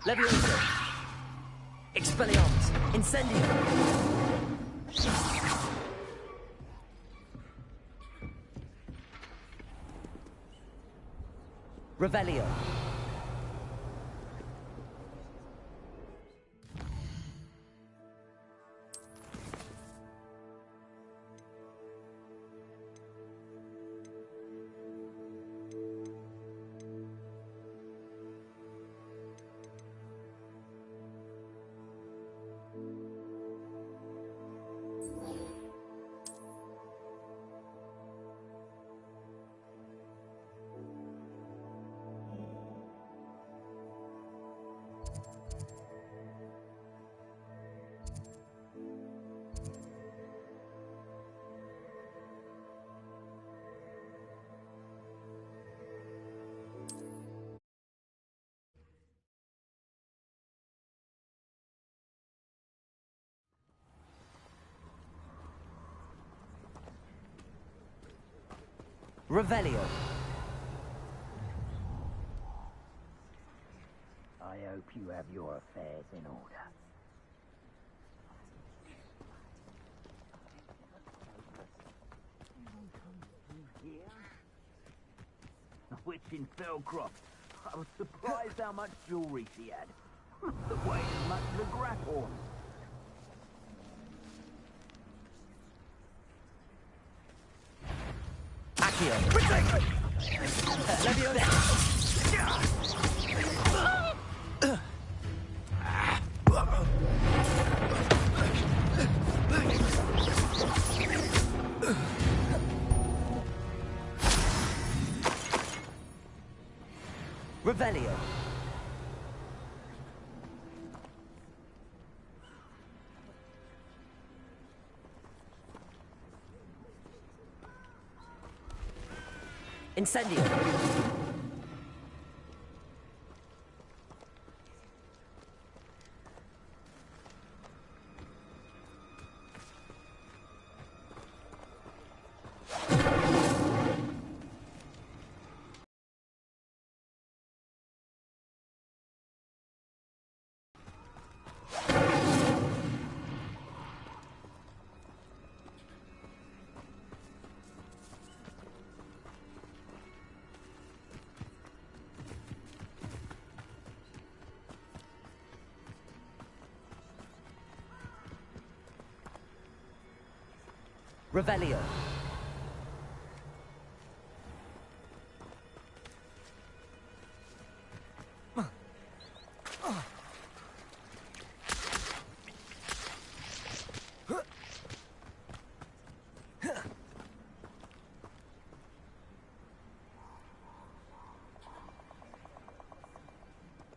Leviosa! Expelliarmus! Incendio! Revelio! Revelio. I hope you have your affairs in order. A witch in Felcroft. I was surprised how much jewelry she had. Must have weighed as much as a grapple. Accio! Leviosa! Revelio! Incendio! Revelio.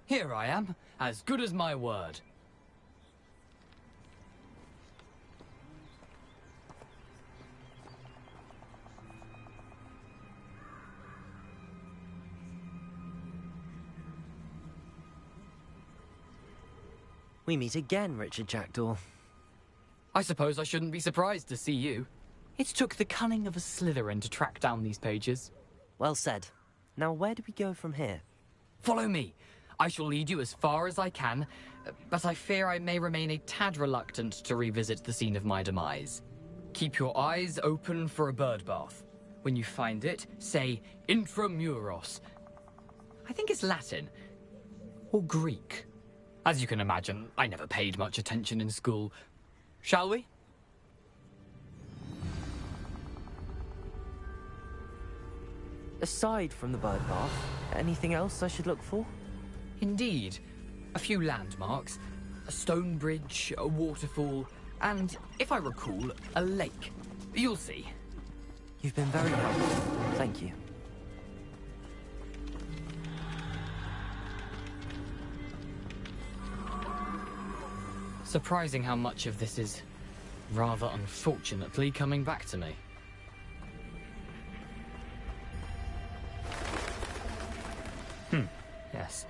Here I am, as good as my word. We meet again, Richard Jackdaw. I suppose I shouldn't be surprised to see you. It took the cunning of a Slytherin to track down these pages. Well said. Now where do we go from here? Follow me. I shall lead you as far as I can, but I fear I may remain a tad reluctant to revisit the scene of my demise. Keep your eyes open for a bird bath. When you find it, say intramuros. I think it's Latin. Or Greek. As you can imagine, I never paid much attention in school. Shall we? Aside from the bird bath, anything else I should look for? Indeed. A few landmarks. A stone bridge, a waterfall, and, if I recall, a lake. You'll see. You've been very helpful. Thank you. Surprising how much of this is, rather unfortunately, coming back to me. Yes.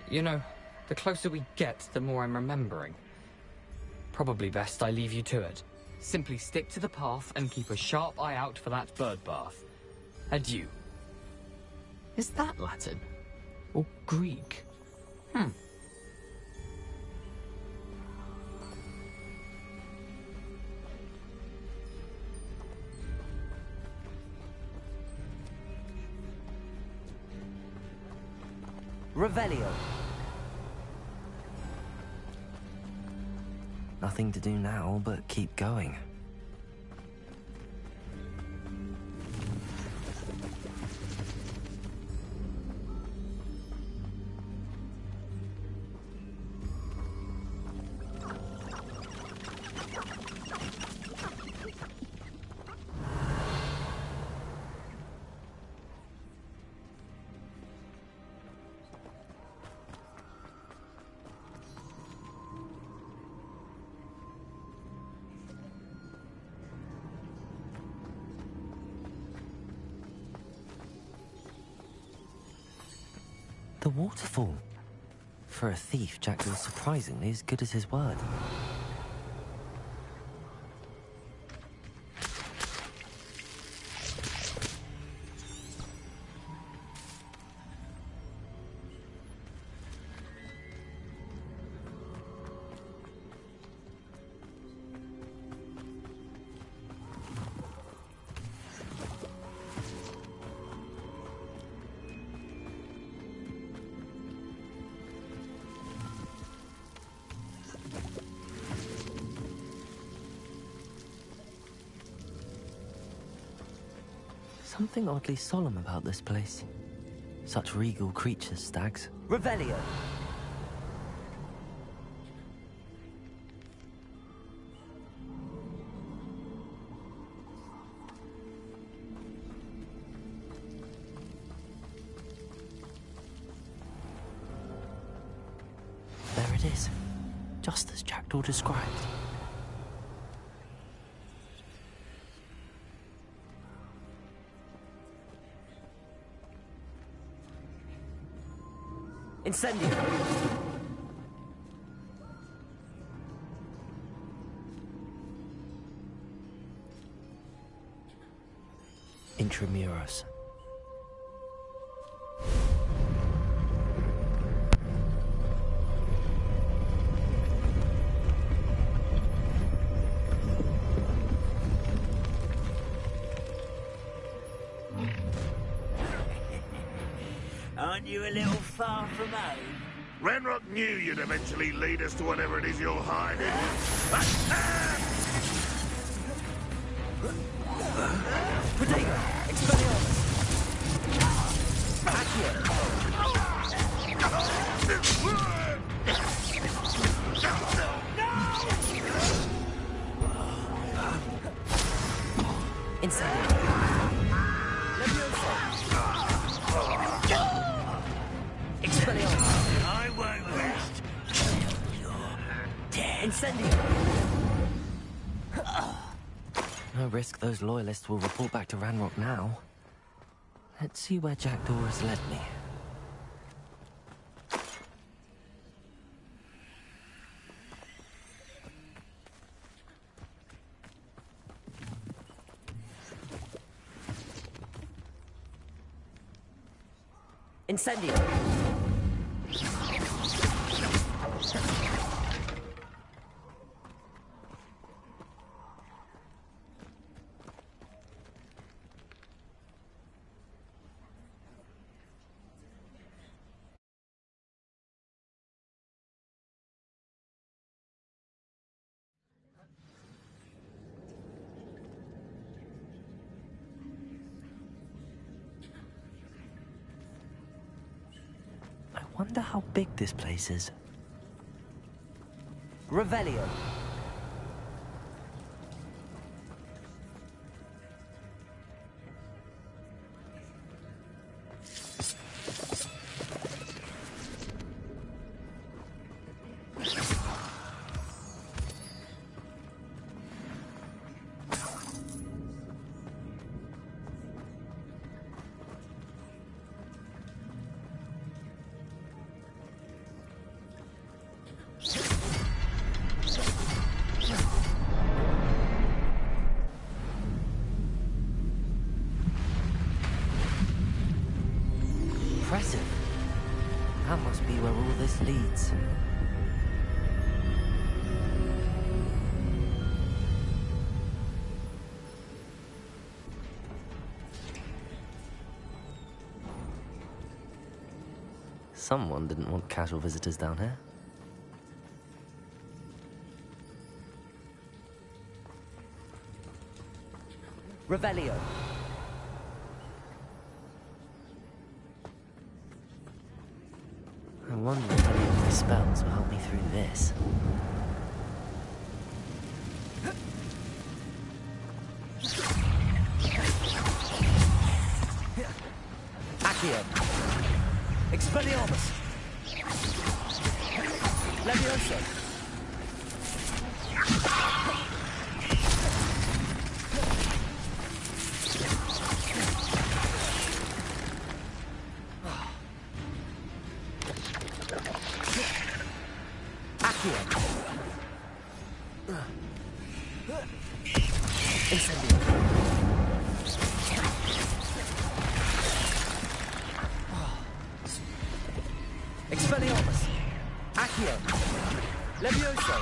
You know, the closer we get, the more I'm remembering. Probably best I leave you to it. Simply stick to the path and keep a sharp eye out for that bird bath. Adieu. Is that Latin? Or Greek? Revelio. Nothing to do now but keep going. The waterfall. For a thief, Jackdaw's surprisingly as good as his word. Something oddly solemn about this place. Such regal creatures, stags. Revelio. There it is. Just as Jackdaw described. Incendio. Intramuros. Aren't you a little far from home? Ranrock knew you'd eventually lead us to whatever it is you're hiding. Protego. Expelliarmus. Incendio. Expelliarmus. I won't rest. Incendio. No risk those loyalists will report back to Ranrock now. Let's see where Jackdaw has led me. Incendio. I wonder how big this place is. Revelio. Impressive. That must be where all this leads. Someone didn't want casual visitors down here. Revelio. I wonder if any of my spells will help me through this. Accio. Expelliarmus. Levioso. Expelliarmus. Accio. Levioso.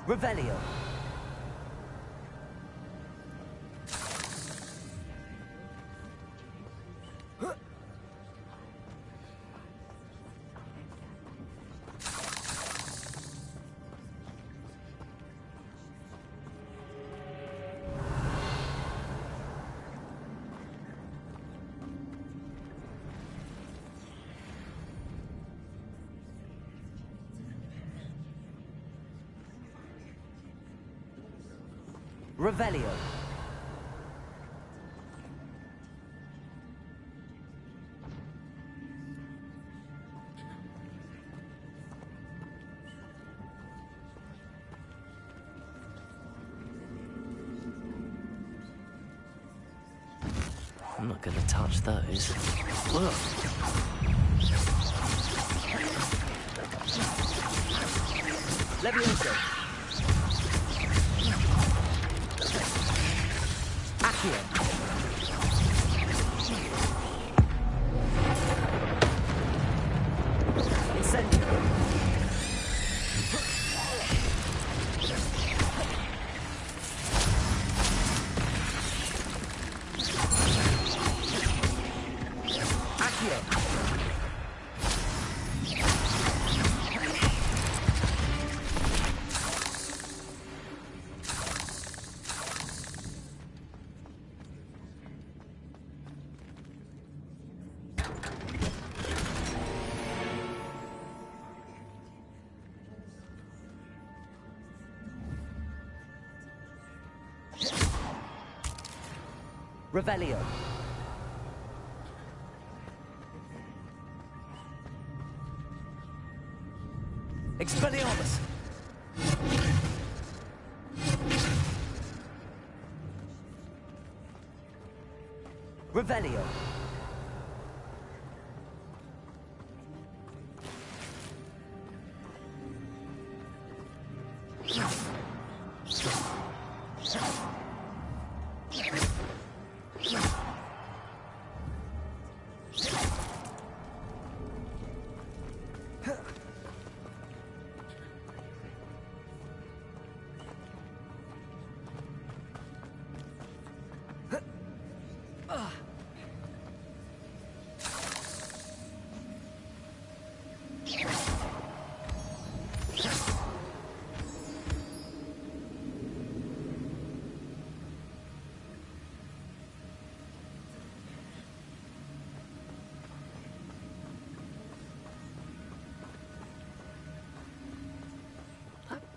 Revelio. Revelio. I'm not going to touch those. Ugh. Levioso. Accio. Incendio. Accio. Revelio. Expelliarmus. Revelio.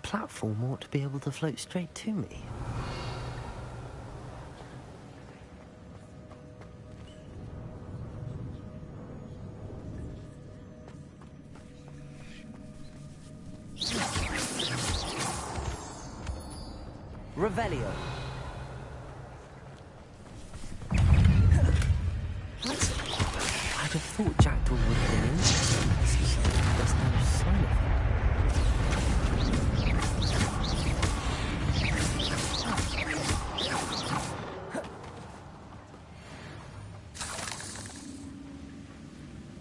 Platform ought to be able to float straight to me. Revelio. I'd have thought Jackdaw would have been interested in this. There's no sign of him.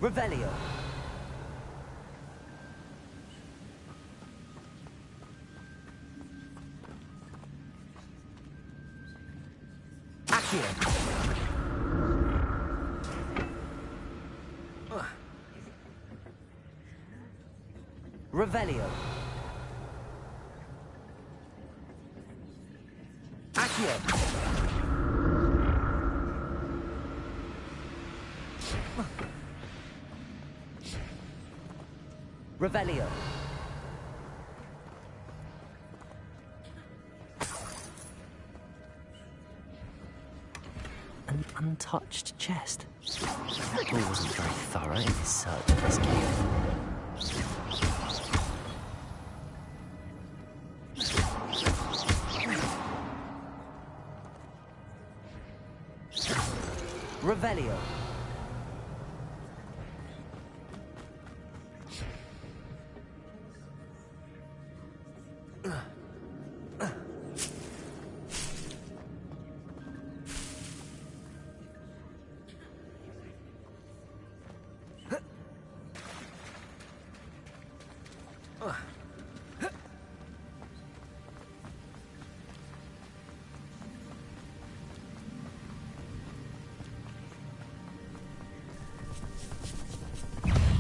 Revelio. Accio. Revelio. Accio. Revelio. An untouched chest. Jackdaw wasn't very thorough in his search of this cave. Revelio.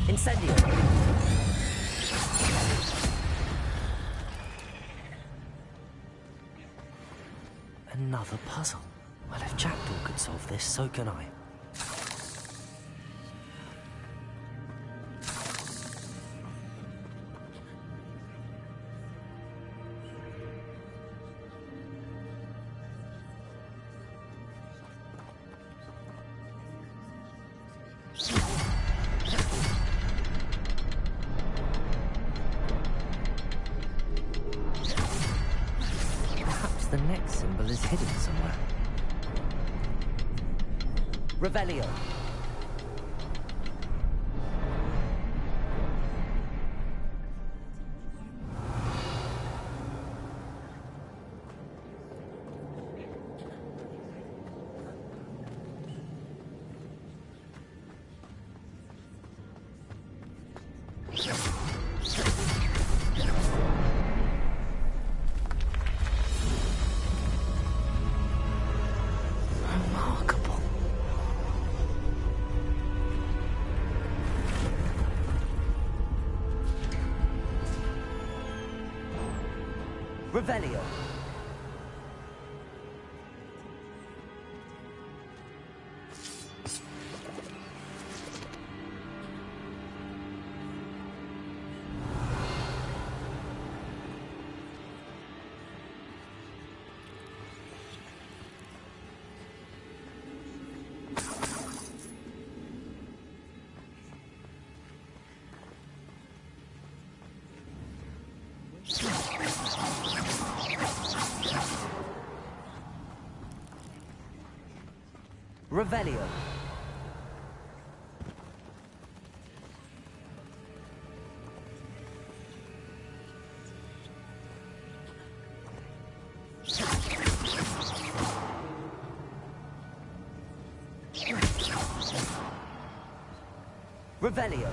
Incendio. Another puzzle. Well, if Jackdaw could solve this, so can I. The next symbol is hidden somewhere. Revelio. Revelio. Revelio. Revelio.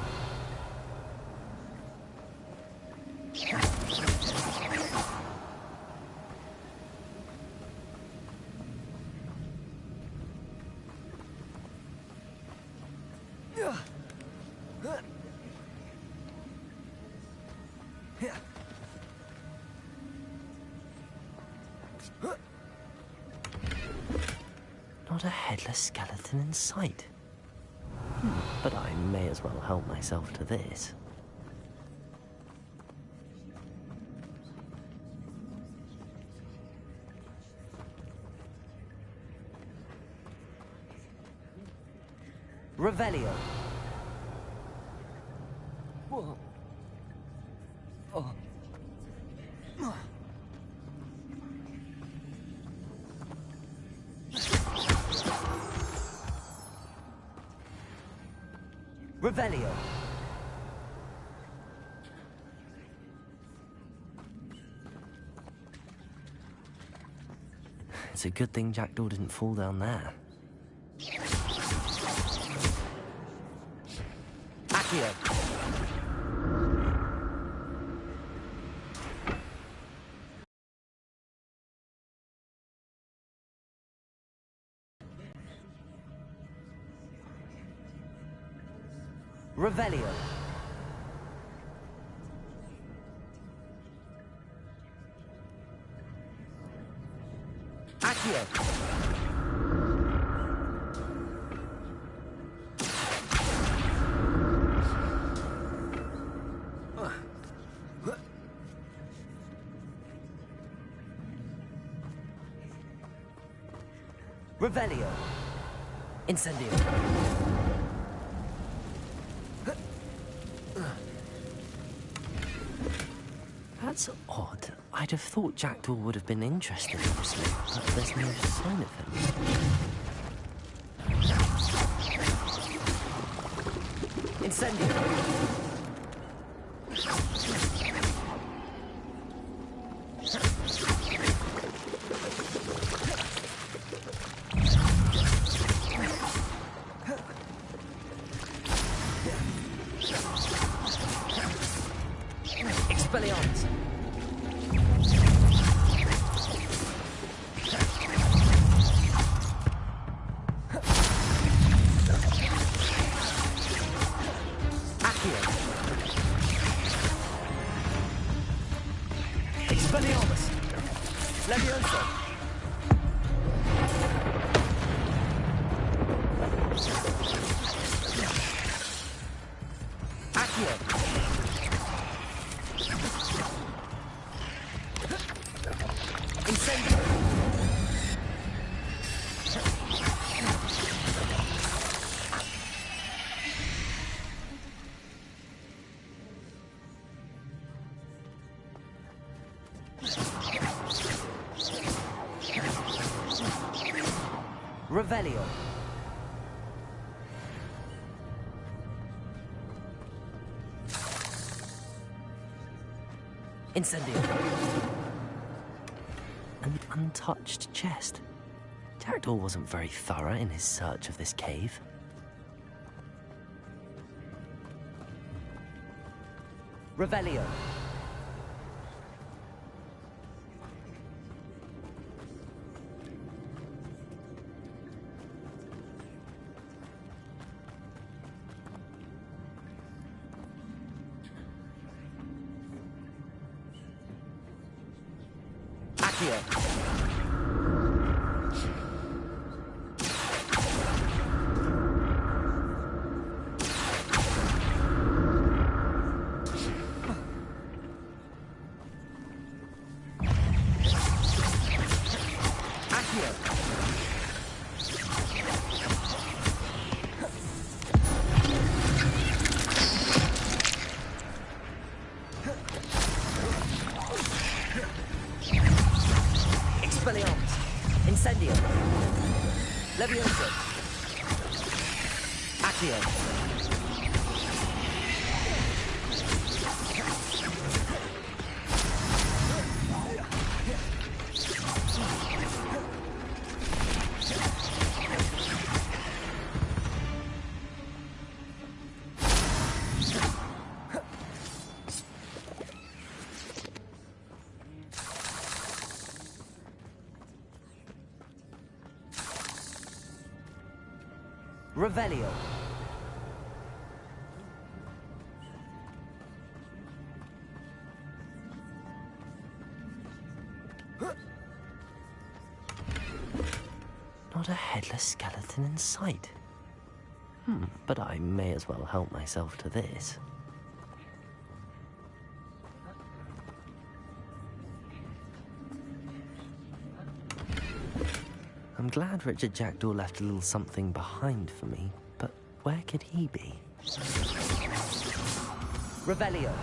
Not a headless skeleton in sight. But I may as well help myself to this. Revelio. Whoa. Oh. Revelio. It's a good thing Jackdaw didn't fall down there. Accio. Revelio. Accio. Revelio. Incendio. That's odd. I'd have thought Jackdaw would have been interested in this, but there's no sign of him. Incendio. Expelliarmus. Accio. Expelliarmus. Levioso. Accio. Incendio. Revelio. Incendio. An untouched chest. Jackdaw wasn't very thorough in his search of this cave. Revelio. Accio. Incendio. Levioso. Accio. Revelio. Not a headless skeleton in sight. But I may as well help myself to this. I'm glad Richard Jackdaw left a little something behind for me, but where could he be? Revelio.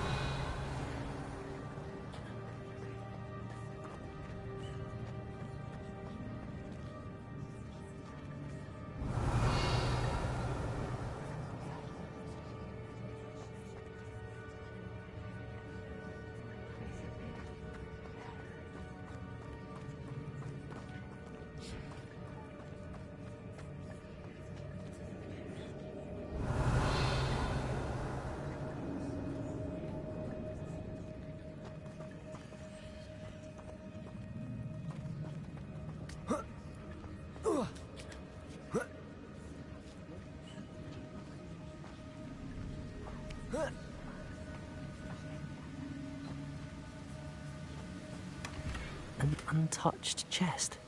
An untouched chest.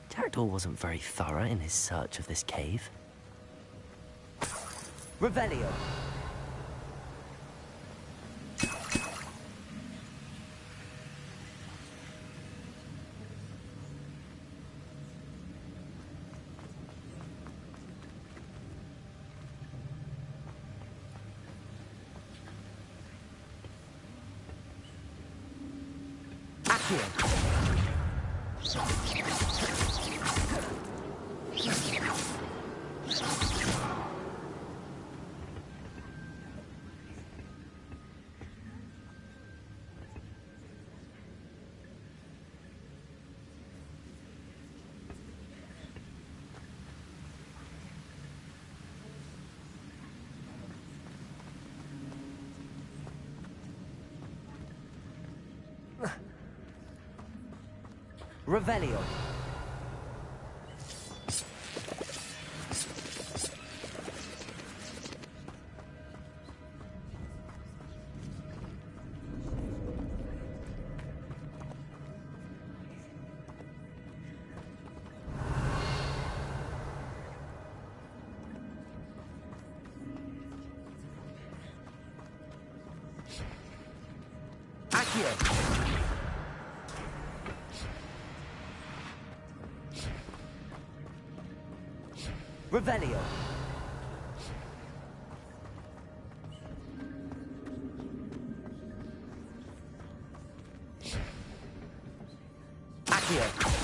Jackdaw wasn't very thorough in his search of this cave. Revelio. Revelio. Accio. Revelio. Accio.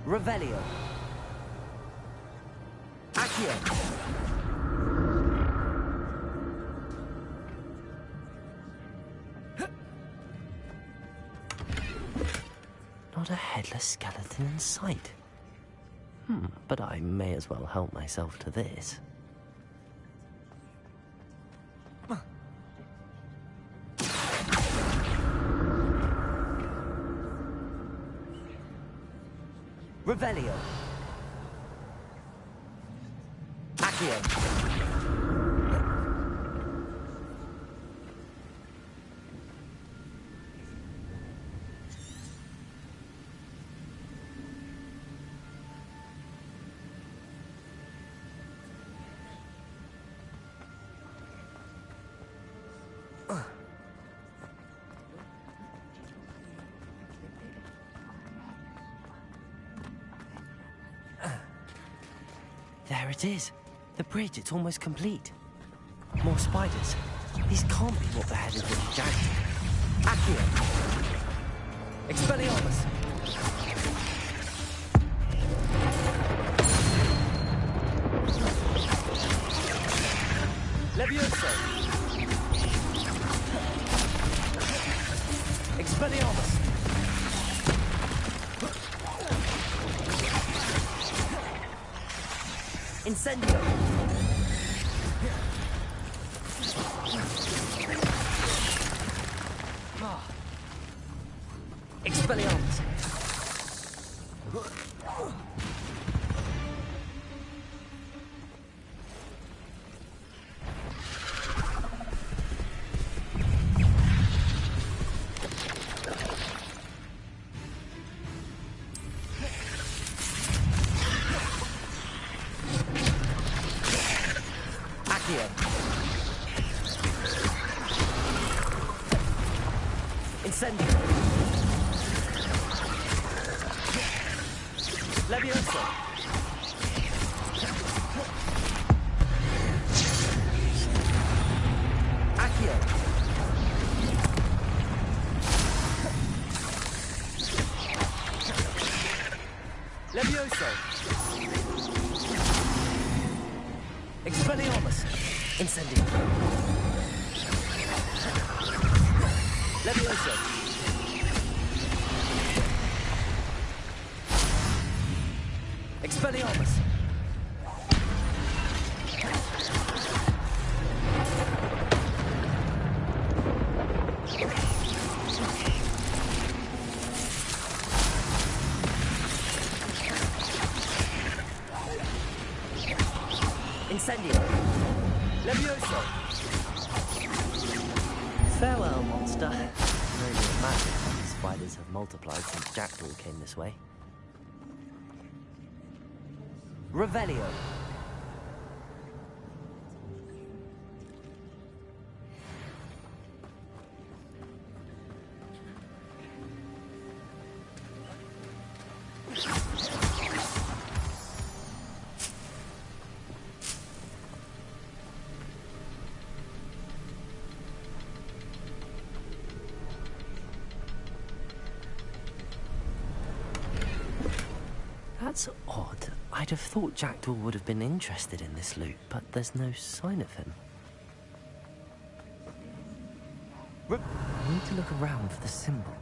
Revelio. Accio. Not a headless skeleton in sight. But I may as well help myself to this. Revelio. Accio. There it is. The bridge, it's almost complete. More spiders. These can't be what beheaded Richard Jackson. Accio. Expelliarmus. Levioso. Expelliarmus. Incendio! Expelliarmus! Incendio. Levioso. Accio. Levioso. Expelliarmus. Incendio. Levioso. Expelliarmus. Incendio. Levioso. Farewell, monster. I can only imagine how the spiders have multiplied since Jackdaw came this way. Revelio. That's odd. I'd have thought Jackdaw would have been interested in this loot, but there's no sign of him. I need to look around for the symbol.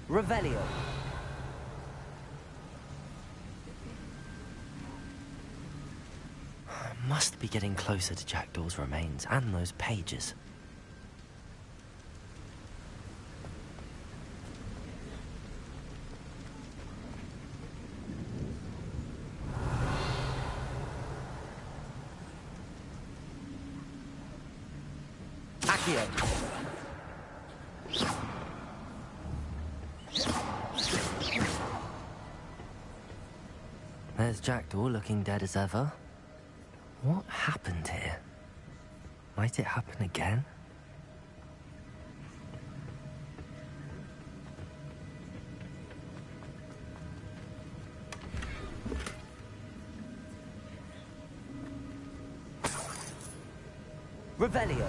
Revelio. must be getting closer to Jackdaw's remains and those pages. Accio. There's Jackdaw looking dead as ever. What happened here? Might it happen again? Revelio.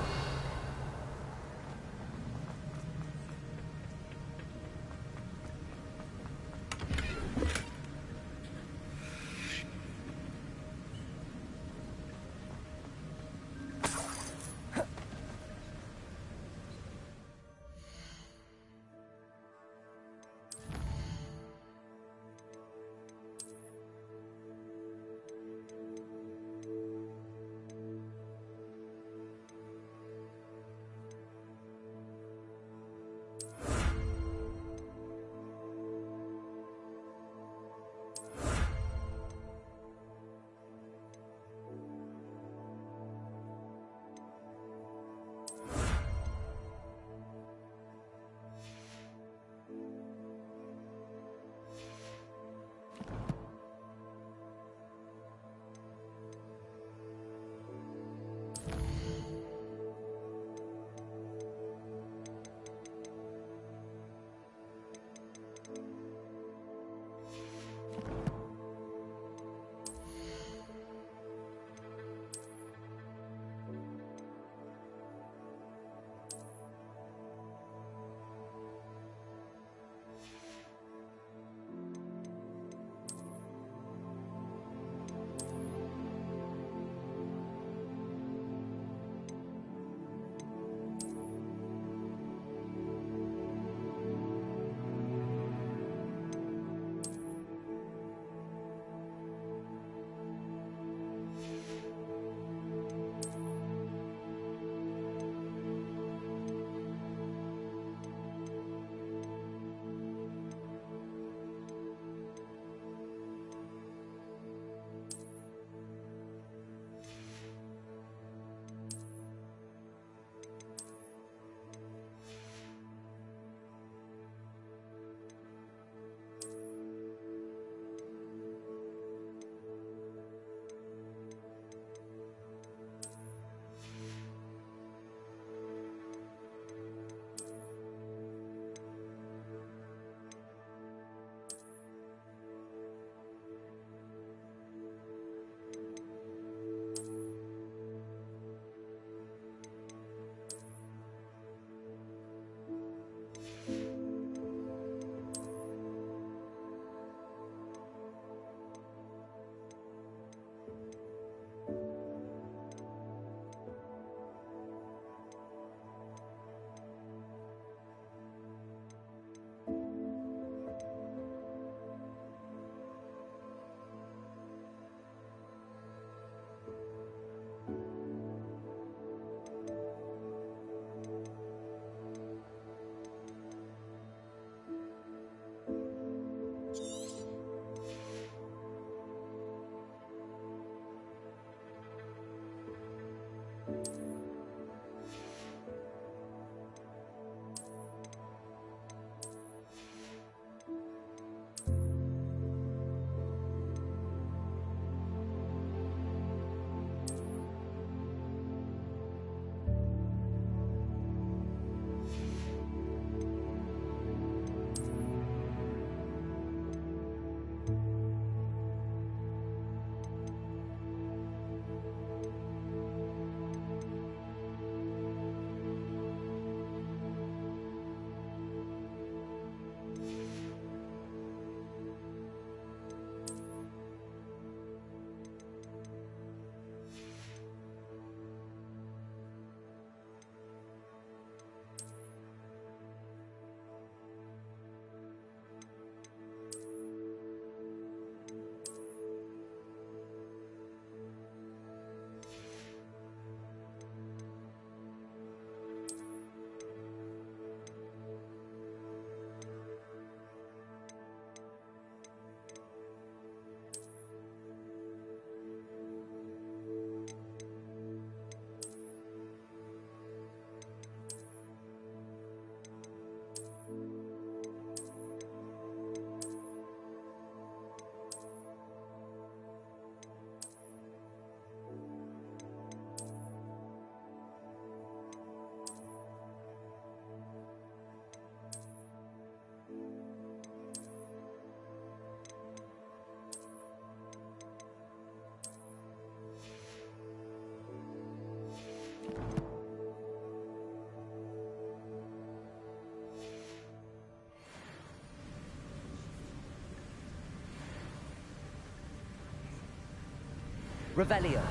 Revelio.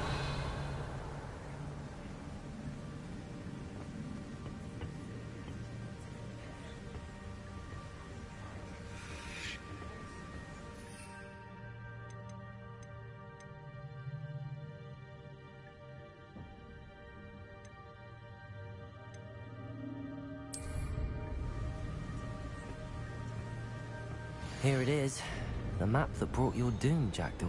Here it is. The map that brought your doom, Jackdaw.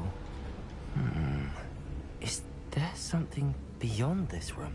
Is there something beyond this room?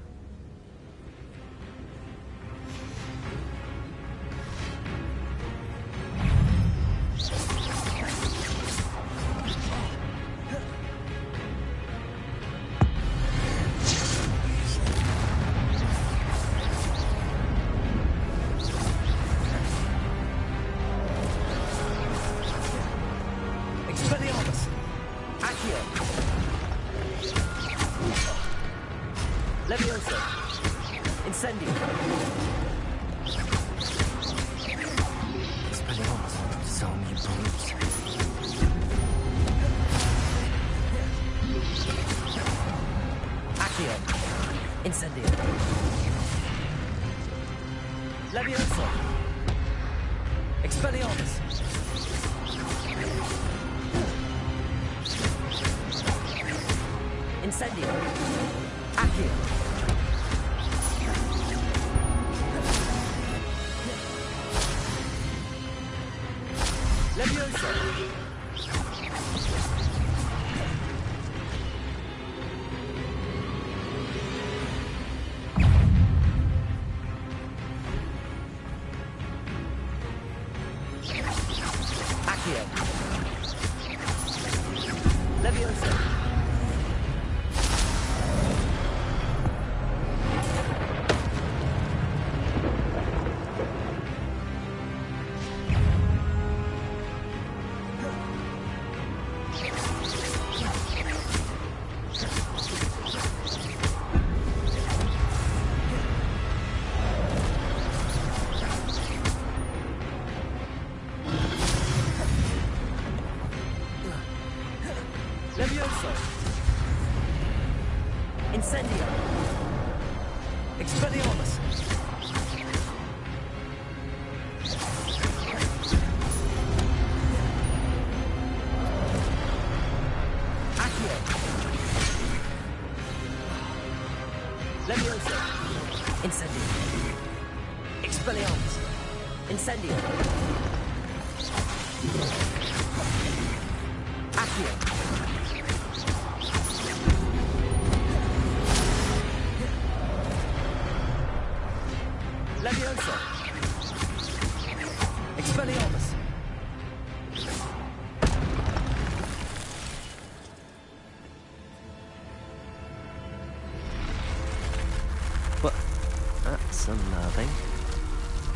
Unnerving.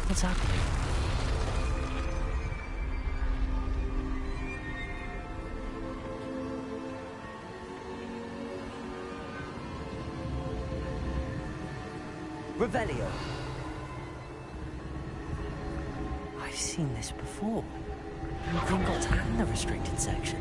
What's happening? Revelio. I've seen this before. In Gringotts and the restricted section.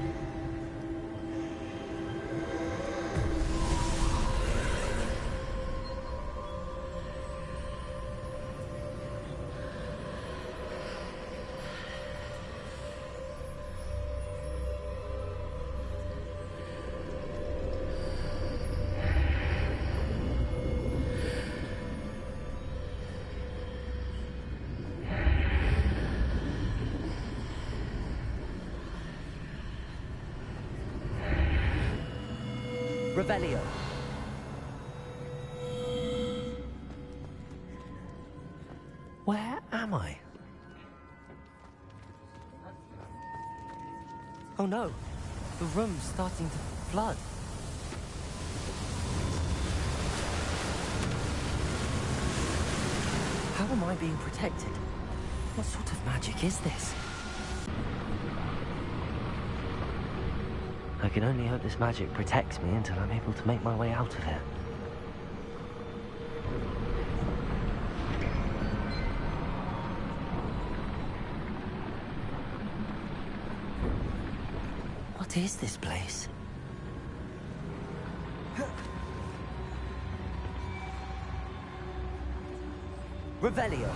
Revelio. Where am I? Oh no, the room's starting to flood. How am I being protected? What sort of magic is this? I can only hope this magic protects me until I'm able to make my way out of here. What is this place? Revelio.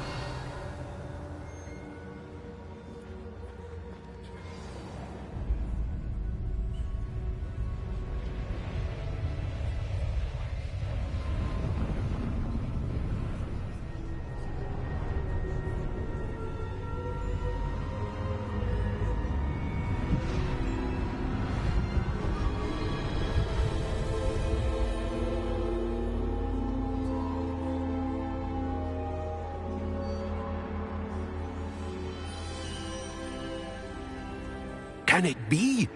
Can it be?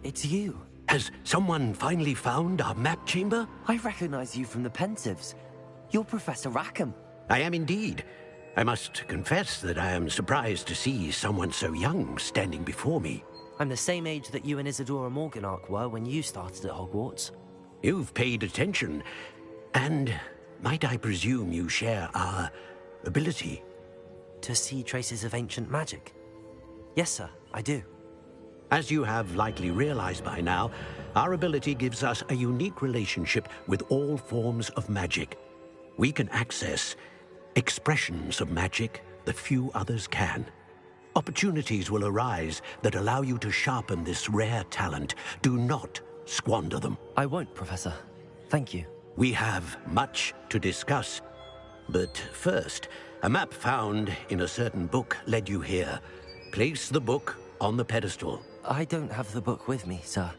It's you. Has someone finally found our map chamber? I recognize you from the Pensives. You're Professor Rackham. I am indeed. I must confess that I am surprised to see someone so young standing before me. I'm the same age that you and Isadora Morganach were when you started at Hogwarts. You've paid attention. And might I presume you share our ability? To see traces of ancient magic? Yes, sir, I do. As you have likely realized by now, our ability gives us a unique relationship with all forms of magic. We can access expressions of magic that few others can. Opportunities will arise that allow you to sharpen this rare talent. Do not squander them. I won't, Professor. Thank you. We have much to discuss. But first, a map found in a certain book led you here. Place the book on the pedestal. I don't have the book with me, sir.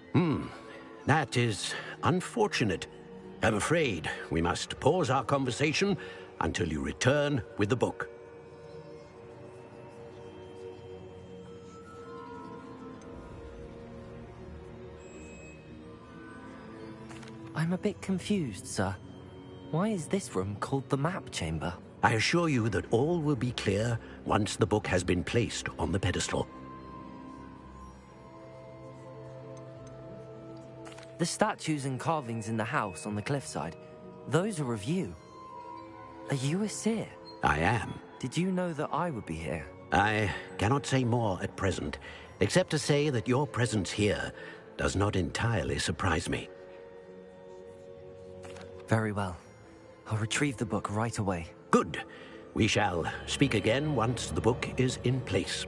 That is unfortunate. I'm afraid we must pause our conversation until you return with the book. I'm a bit confused, sir. Why is this room called the map chamber? I assure you that all will be clear once the book has been placed on the pedestal. The statues and carvings in the house on the cliffside, those are of you. Are you a seer? I am. Did you know that I would be here? I cannot say more at present, except to say that your presence here does not entirely surprise me. Very well. I'll retrieve the book right away. Good. We shall speak again once the book is in place.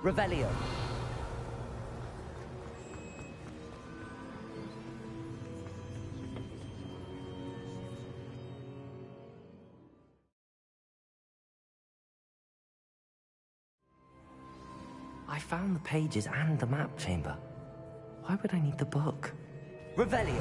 Revelio. I found the pages and the map chamber. Why would I need the book? Revelio.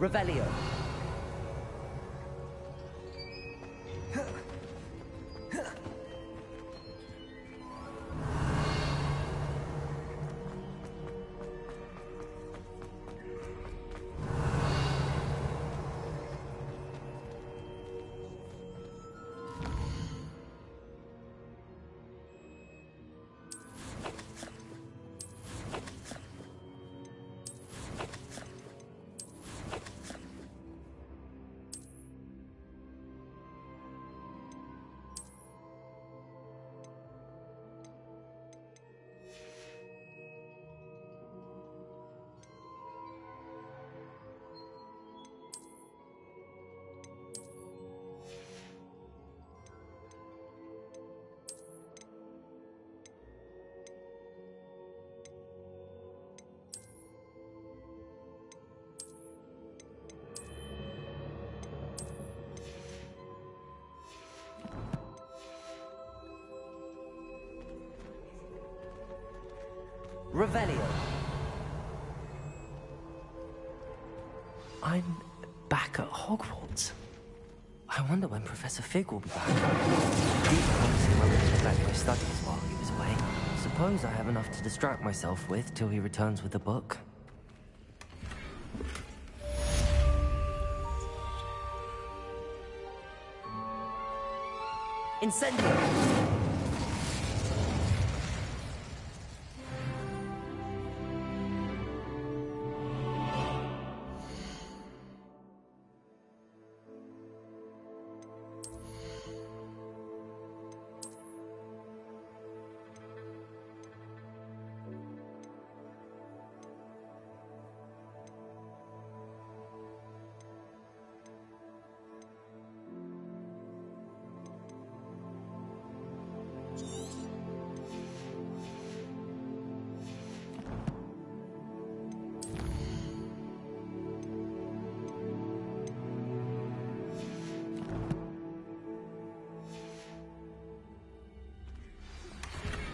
Revelio. Revelio. I'm back at Hogwarts. I wonder when Professor Fig will be back. He promised I would neglect my studies while he was away. Suppose I have enough to distract myself with till he returns with the book. Incendio!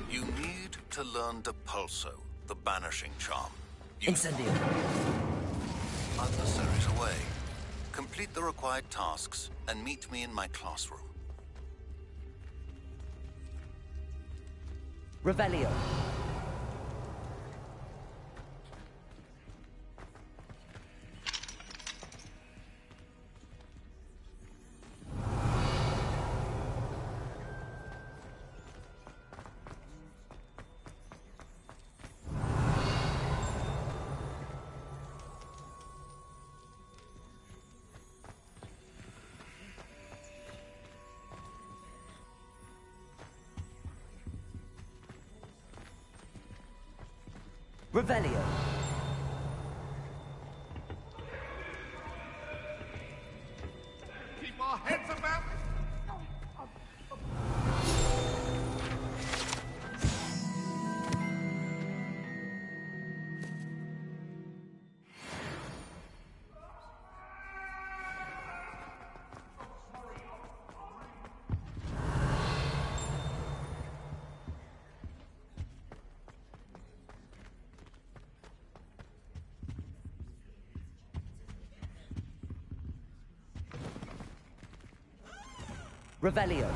You need to learn Depulso, the banishing charm. Incendio. Adversaries away. Complete the required tasks and meet me in my classroom. Revelio. Revelio. Keep our heads about it. Revelio.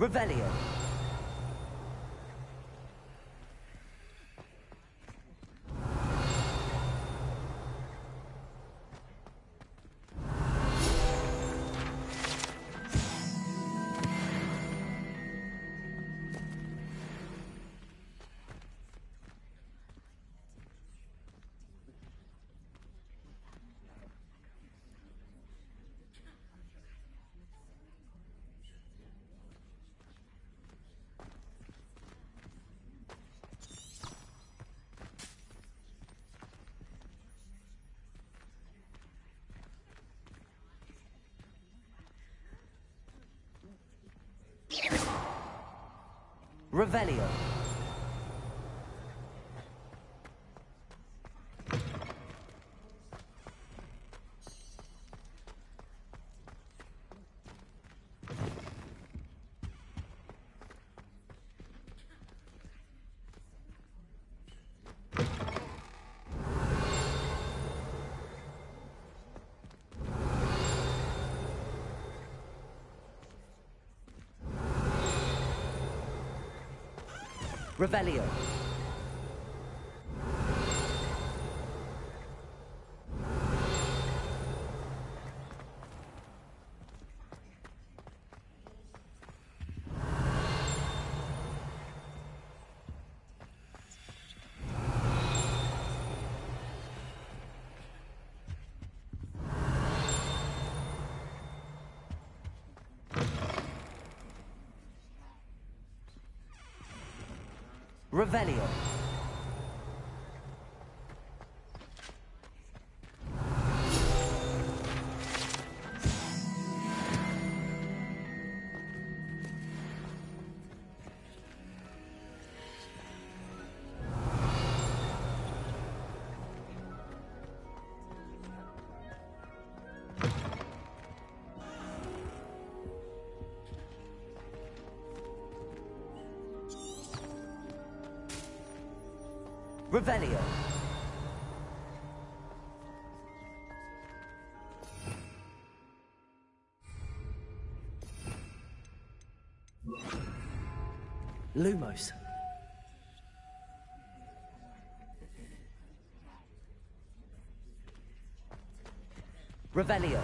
Revelio. Revelio. Revelio. Revelio. Revelio. Lumos. Revelio.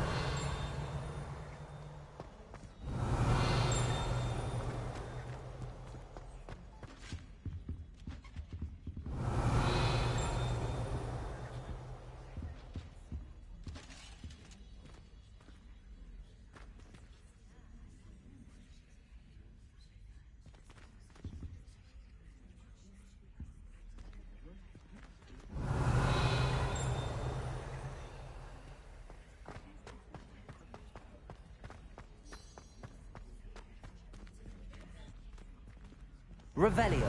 Revelio.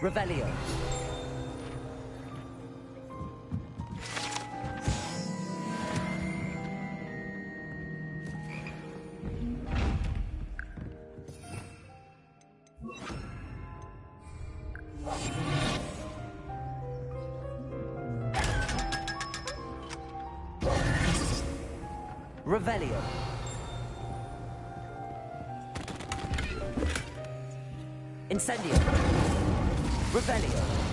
Revelio. Revelio. Incendio. Revelio.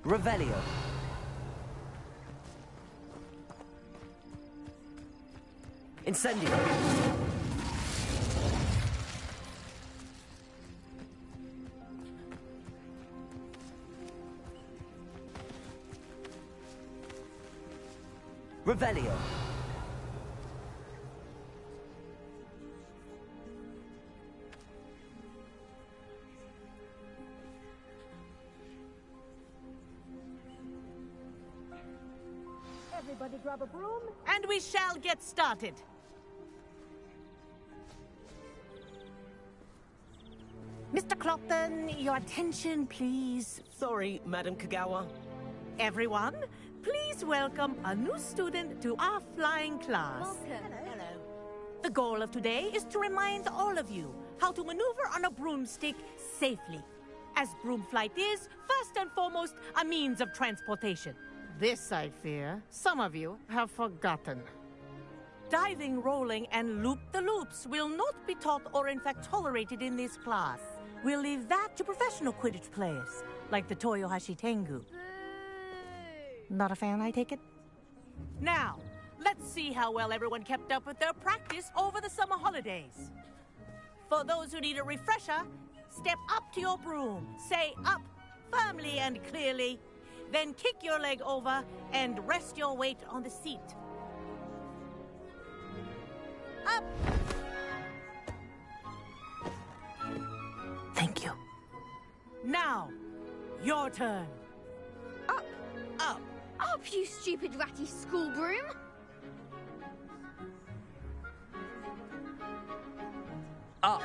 Revelio. Incendio. Revelio. Everybody grab a broom. And we shall get started. Mr. Clopton, your attention, please. Sorry, Madam Kagawa. Everyone, please welcome a new student to our flying class. Welcome. Hello. The goal of today is to remind all of you how to maneuver on a broomstick safely, as broom flight is, first and foremost, a means of transportation. This, I fear, some of you have forgotten. Diving, rolling, and loop-the-loops will not be taught or in fact tolerated in this class. We'll leave that to professional Quidditch players, like the Toyohashi Tengu. Not a fan, I take it? Now, let's see how well everyone kept up with their practice over the summer holidays. For those who need a refresher, step up to your broom, say up firmly and clearly, then kick your leg over and rest your weight on the seat. Up! Thank you. Now, your turn. Up! Up! Up, you stupid ratty school broom! Up!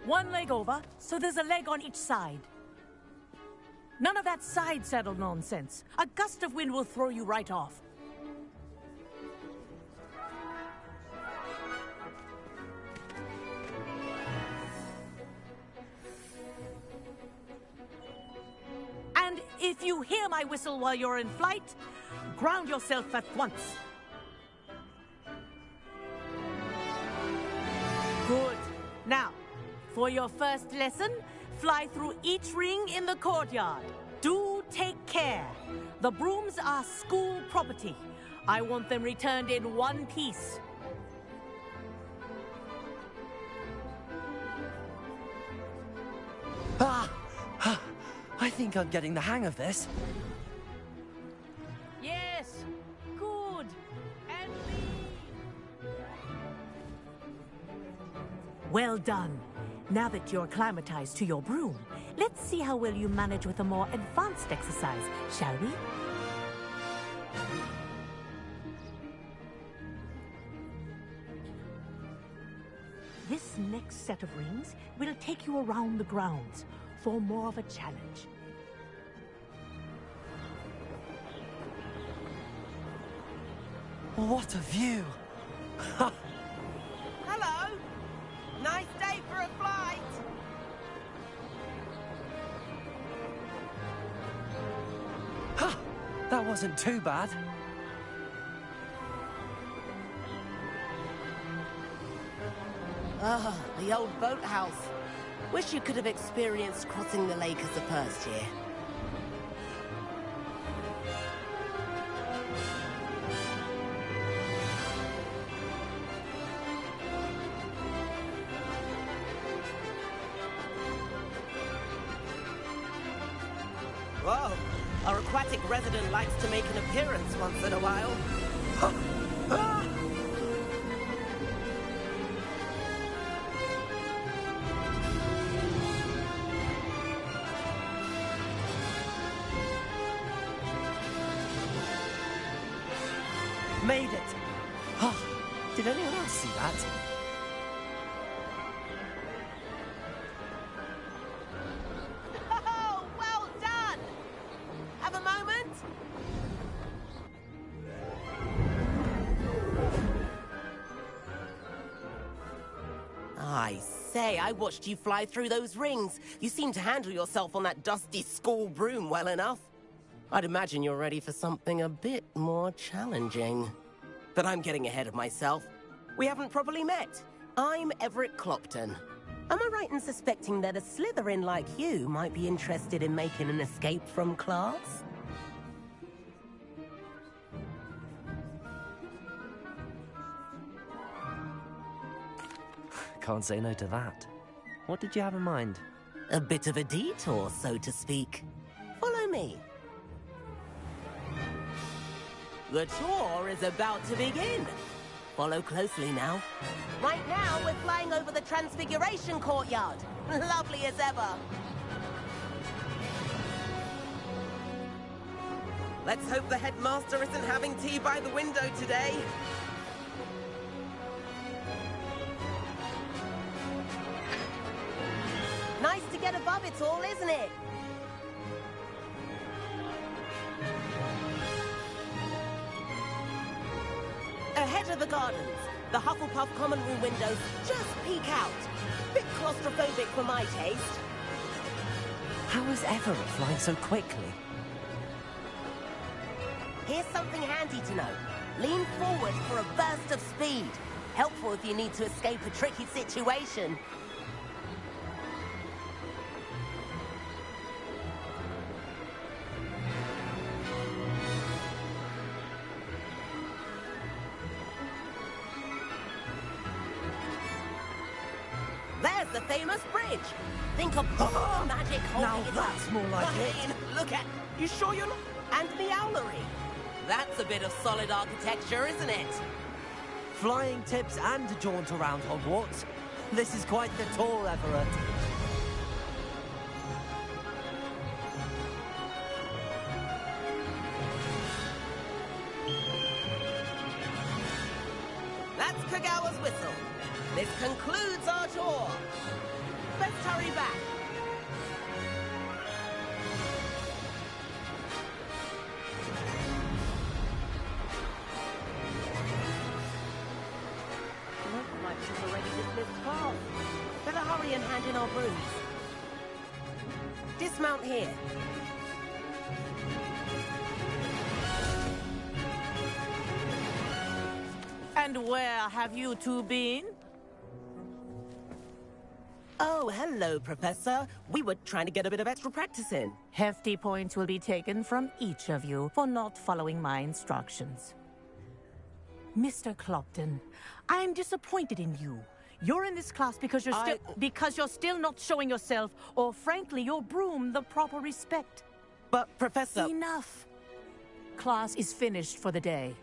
One leg over, so there's a leg on each side. None of that side saddle nonsense. A gust of wind will throw you right off. And if you hear my whistle while you're in flight, ground yourself at once. Good. Now, for your first lesson, fly through each ring in the courtyard. Do take care. The brooms are school property. I want them returned in one piece. I think I'm getting the hang of this. Yes. Good. And well done. Now that you're acclimatized to your broom, let's see how well you manage with a more advanced exercise, shall we? This next set of rings will take you around the grounds for more of a challenge. What a view! Hello! Nice day for a flight! That wasn't too bad. Ah, the old boathouse. Wish you could have experienced crossing the lake as the first year. Whoa, our aquatic resident likes to make an appearance once in a while. Made it! Oh, did anyone else see that? Oh, well done! Have a moment? I say, I watched you fly through those rings. You seem to handle yourself on that dusty school broom well enough. I'd imagine you're ready for something a bit more challenging. But I'm getting ahead of myself. We haven't properly met. I'm Everett Clopton. Am I right in suspecting that a Slytherin like you might be interested in making an escape from class? Can't say no to that. What did you have in mind? A bit of a detour, so to speak. Follow me. The tour is about to begin. Follow closely now. Right now, we're flying over the Transfiguration Courtyard. Lovely as ever. Let's hope the headmaster isn't having tea by the window today. Nice to get above it all, isn't it? Ahead of the gardens, the Hufflepuff common room windows just peek out. Bit claustrophobic for my taste. How is Everett flying so quickly? Here's something handy to know. Lean forward for a burst of speed. Helpful if you need to escape a tricky situation. There's the famous bridge. Think of magic holding it up. Now that's more like it. Look at... You sure you're not... And the owlery. That's a bit of solid architecture, isn't it? Flying tips and a jaunt around Hogwarts. This is quite the tour, Everett. That's Kagawa's whistle. This concludes our tour. Let's hurry back. Looks like she's already dismissed class. Better hurry and hand in our brooms. Dismount here. And where have you two been? Oh, hello, Professor. We were trying to get a bit of extra practice in. Hefty points will be taken from each of you for not following my instructions. Mr. Clopton, I am disappointed in you. You're in this class because you're still not showing yourself, or frankly, your broom, the proper respect. But, Professor... Enough. Class is finished for the day.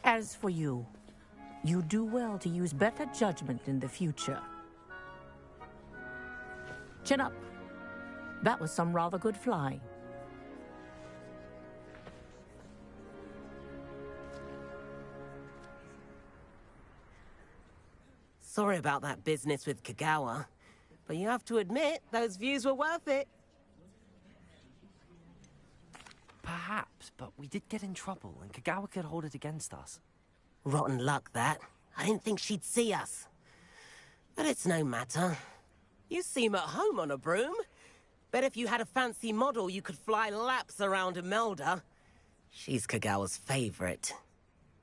As for you, you do well to use better judgment in the future. Chin up. That was some rather good flying. Sorry about that business with Kagawa, but you have to admit, those views were worth it. Perhaps, but we did get in trouble, and Kagawa could hold it against us. Rotten luck, that. I didn't think she'd see us. But it's no matter. You seem at home on a broom. Bet if you had a fancy model, you could fly laps around Imelda. She's Kagawa's favorite.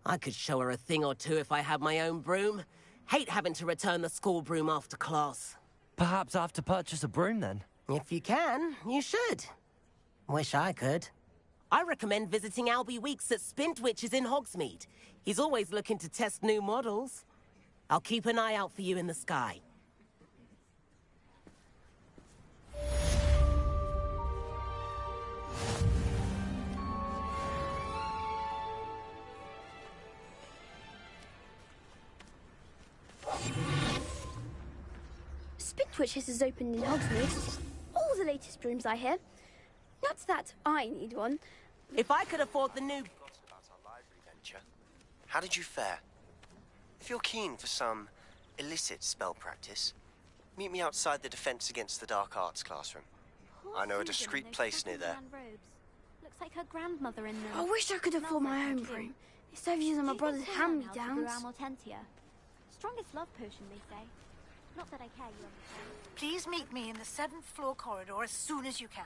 I could show her a thing or two if I had my own broom. Hate having to return the school broom after class. Perhaps I have to purchase a broom, then? If you can, you should. Wish I could. I recommend visiting Albie Weeks at Spintwitches in Hogsmeade. He's always looking to test new models. I'll keep an eye out for you in the sky. Spintwitches is opened in Hogsmeade. All the latest brooms, I hear. Not that I need one. If I could afford the new... About our library venture. How did you fare? If you're keen for some illicit spell practice, meet me outside the Defense Against the Dark Arts classroom. I know a discreet place near there. Looks like her grandmother in them. I wish I could afford my own broom. Instead of using my brother's hand-me-downs. Strongest love potion, they say. Not that I care, you understand. Please meet me in the 7th floor corridor as soon as you can.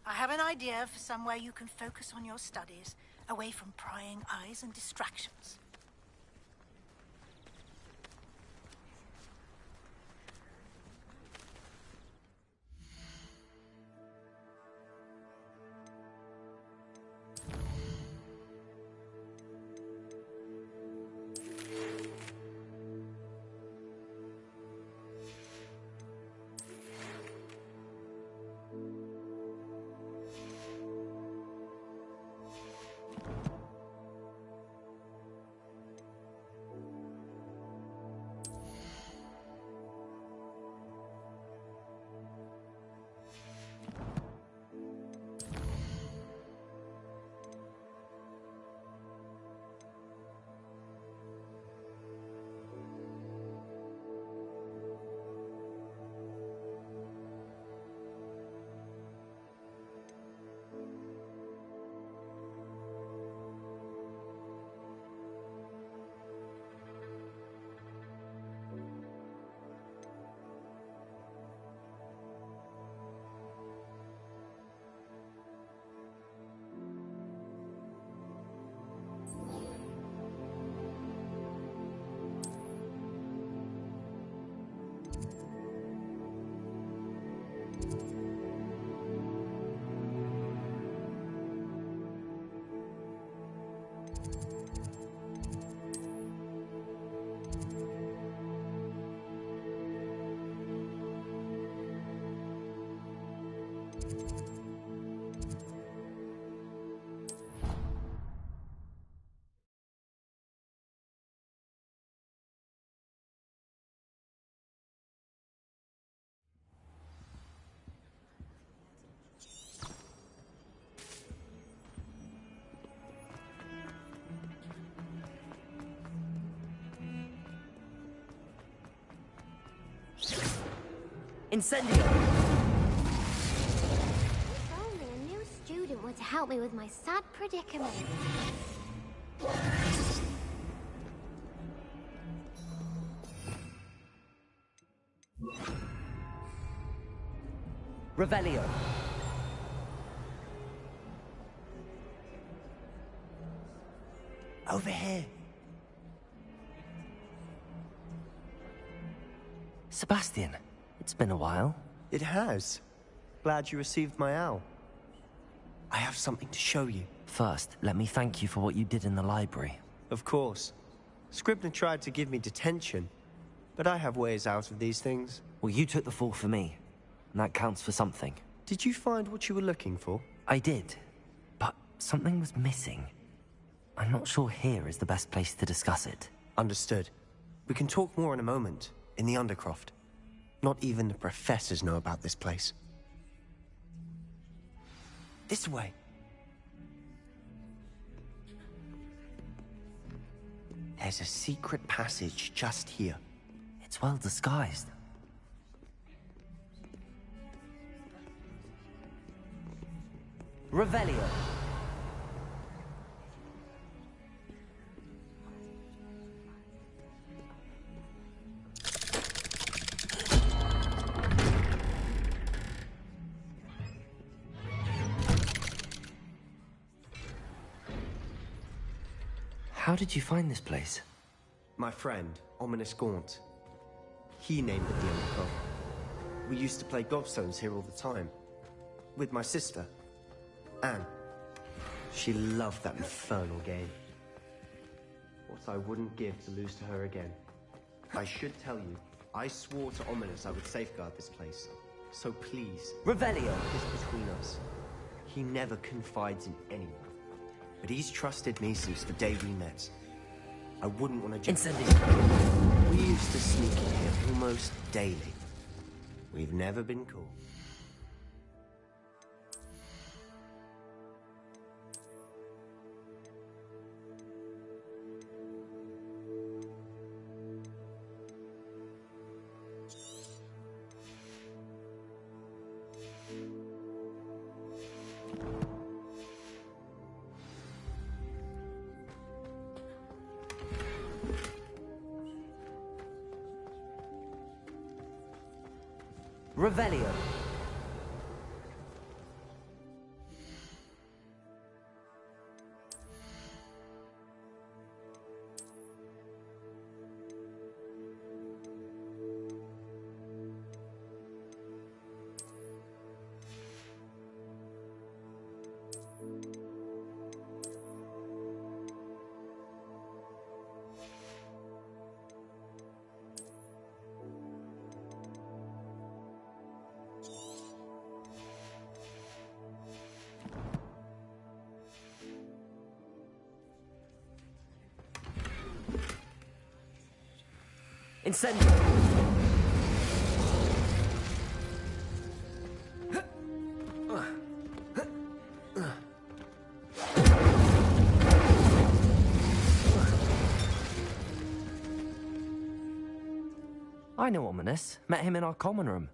I have an idea for somewhere you can focus on your studies, away from prying eyes and distractions. Incendio! If only a new student were to help me with my sad predicament. Revelio. Over here. Sebastian, it's been a while. It has. Glad you received my owl. I have something to show you. First, let me thank you for what you did in the library. Of course. Scribner tried to give me detention, but I have ways out of these things. Well, you took the fall for me, and that counts for something. Did you find what you were looking for? I did, but something was missing. I'm not sure here is the best place to discuss it. Understood. We can talk more in a moment, in the Undercroft. Not even the professors know about this place. This way. There's a secret passage just here. It's well disguised. Revelio. How did you find this place? My friend, Ominous Gaunt. He named it the Undercroft. We used to play gobstones here all the time. With my sister, Anne. She loved that infernal game. What I wouldn't give to lose to her again. I should tell you, I swore to Ominous I would safeguard this place. So please, Revelio. This between us. He never confides in anyone. But he's trusted me since the day we met. I wouldn't want to Incendio. We used to sneak in here almost daily. We've never been caught. Revelio. Incendio. I know Ominous. Met him in our common room.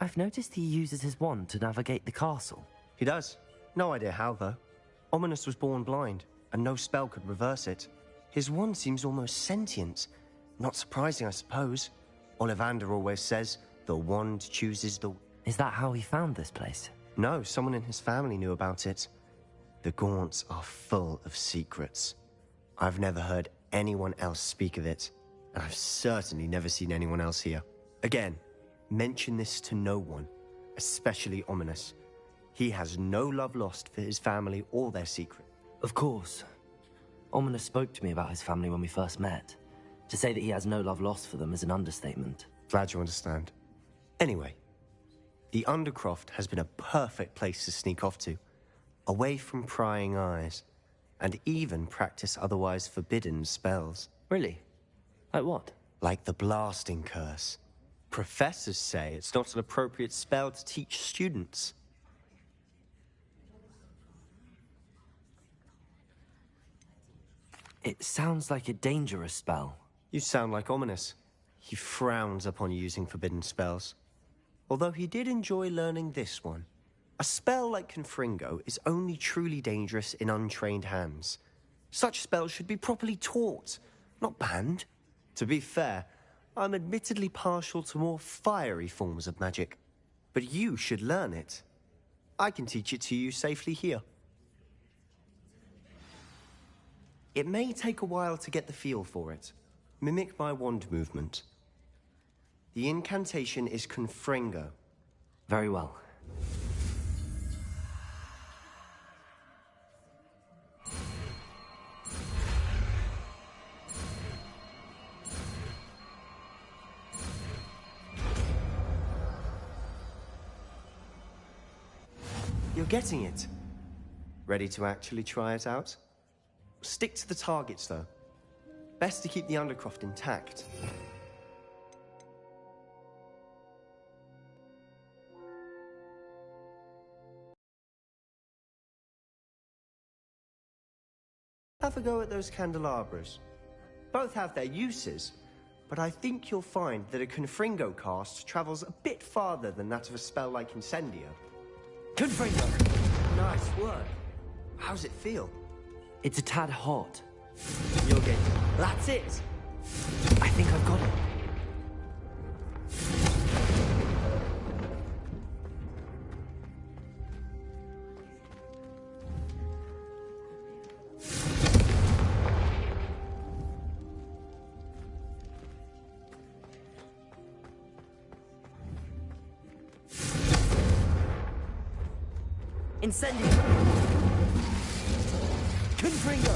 I've noticed he uses his wand to navigate the castle. He does. No idea how, though. Ominous was born blind, and no spell could reverse it. His wand seems almost sentient. Not surprising, I suppose. Ollivander always says, the wand chooses the... Is that how he found this place? No, someone in his family knew about it. The Gaunts are full of secrets. I've never heard anyone else speak of it, and I've certainly never seen anyone else here. Again, mention this to no one, especially Ominous. He has no love lost for his family or their secret. Of course. Ominous spoke to me about his family when we first met. To say that he has no love lost for them is an understatement. Glad you understand. Anyway, the Undercroft has been a perfect place to sneak off to, away from prying eyes, and even practice otherwise forbidden spells. Really? Like what? Like the blasting curse. Professors say it's not an appropriate spell to teach students. It sounds like a dangerous spell. You sound like Ominous. He frowns upon using forbidden spells. Although he did enjoy learning this one. A spell like Confringo is only truly dangerous in untrained hands. Such spells should be properly taught, not banned. To be fair, I'm admittedly partial to more fiery forms of magic. But you should learn it. I can teach it to you safely here. It may take a while to get the feel for it. Mimic my wand movement. The incantation is Confringo. Very well. You're getting it. Ready to actually try it out? Stick to the targets, though. Best to keep the undercroft intact. Have a go at those candelabras. Both have their uses, but I think you'll find that a Confringo cast travels a bit farther than that of a spell like Incendio. Confringo! Nice work. How's it feel? It's a tad hot. You'll get it. That's it! I think I've got it. Incendio! Confringo!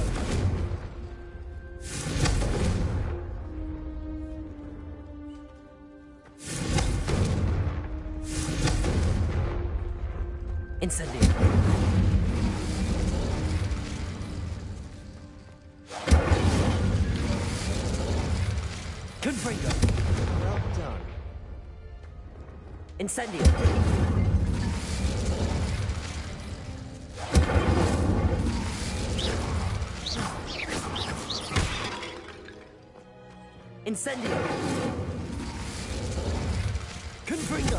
Incendio! Confringo! Well done. Incendio! Incendio! Confringo!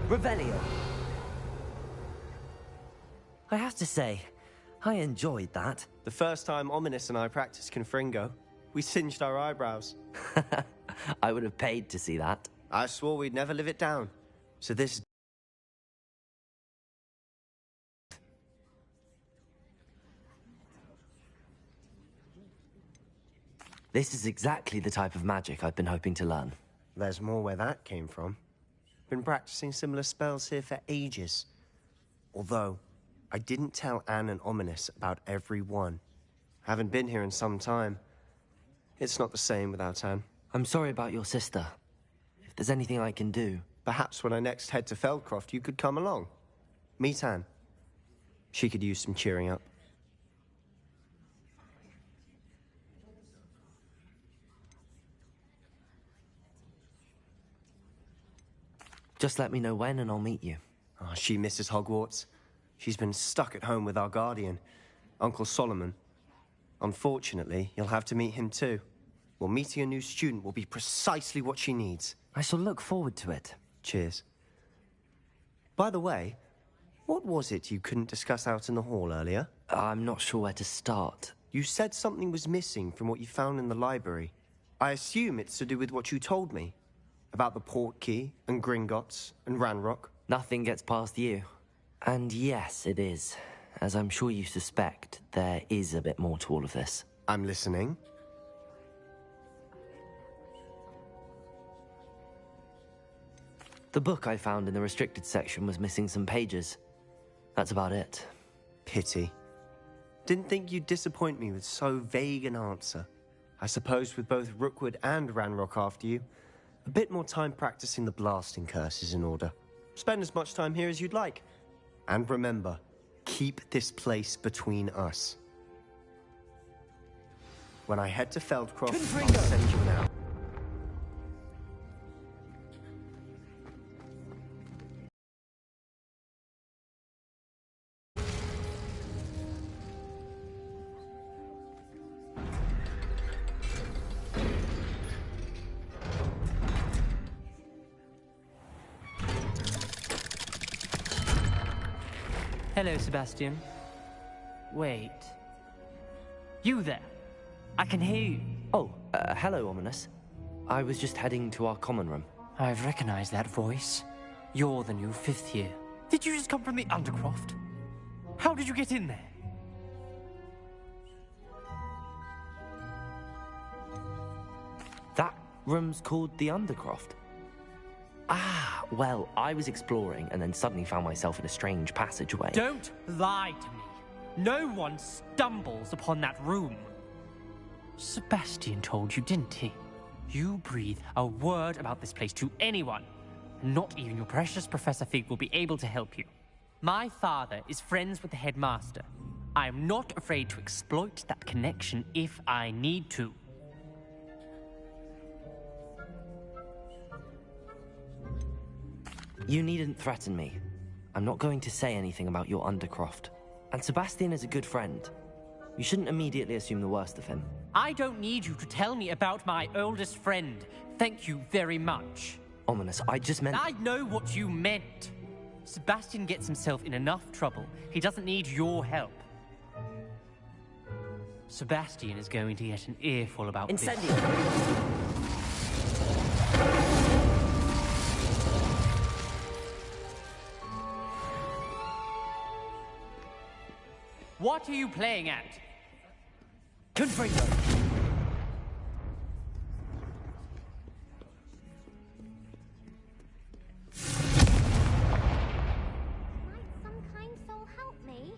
Revelio! I have to say, I enjoyed that. The first time Ominous and I practiced Confringo, we singed our eyebrows. I would have paid to see that. I swore we'd never live it down. So this... This is exactly the type of magic I've been hoping to learn. There's more where that came from. Been practicing similar spells here for ages. Although, I didn't tell Anne and Ominous about every one. Haven't been here in some time. It's not the same without Anne. I'm sorry about your sister. If there's anything I can do... Perhaps when I next head to Feldcroft, you could come along. Meet Anne. She could use some cheering up. Just let me know when and I'll meet you. Oh, she misses Hogwarts. She's been stuck at home with our guardian, Uncle Solomon. Unfortunately, you'll have to meet him too. Well, meeting a new student will be precisely what she needs. I shall look forward to it. Cheers. By the way, what was it you couldn't discuss out in the hall earlier? I'm not sure where to start. You said something was missing from what you found in the library. I assume it's to do with what you told me. About the Portkey, and Gringotts, and Ranrock. Nothing gets past you. And yes, it is. As I'm sure you suspect, there is a bit more to all of this. I'm listening. The book I found in the restricted section was missing some pages. That's about it. Pity. Didn't think you'd disappoint me with so vague an answer. I suppose with both Rookwood and Ranrock after you, a bit more time practicing the blasting curse is in order. Spend as much time here as you'd like. And remember, keep this place between us. When I head to Feldcroft, I'll send you an out. Hello, Sebastian. Wait. You there? I can hear you. Oh, hello, Ominous. I was just heading to our common room. I've recognized that voice. You're the new 5th year. Did you just come from the Undercroft? How did you get in there? That room's called the Undercroft. Ah, well, I was exploring and then suddenly found myself in a strange passageway. Don't lie to me. No one stumbles upon that room. Sebastian told you, didn't he? You breathe a word about this place to anyone, and not even your precious Professor Fig will be able to help you. My father is friends with the headmaster. I am not afraid to exploit that connection if I need to. You needn't threaten me. I'm not going to say anything about your Undercroft. And Sebastian is a good friend. You shouldn't immediately assume the worst of him. I don't need you to tell me about my oldest friend. Thank you very much. Ominous, I just meant... I know what you meant. Sebastian gets himself in enough trouble. He doesn't need your help. Sebastian is going to get an earful about this. What are you playing at? Confringo! Might some kind soul help me?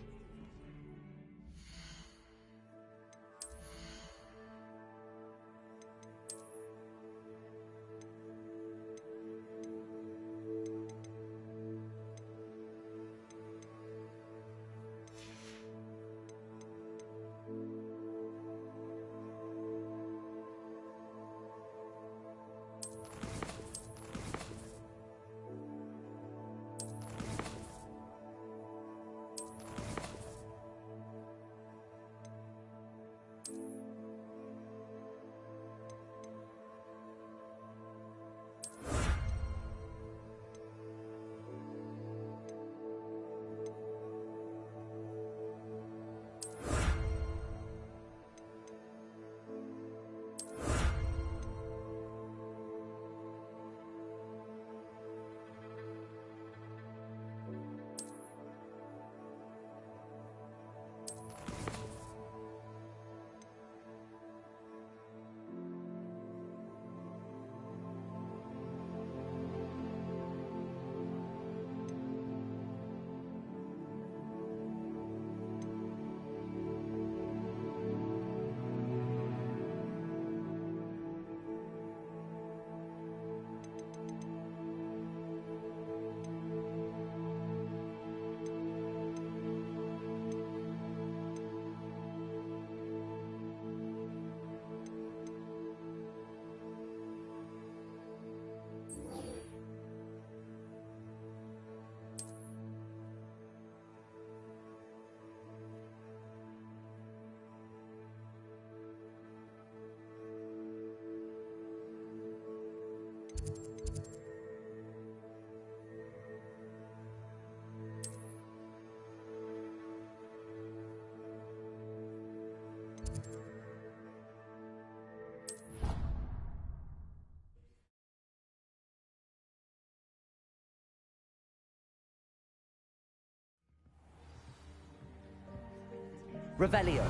Revelio.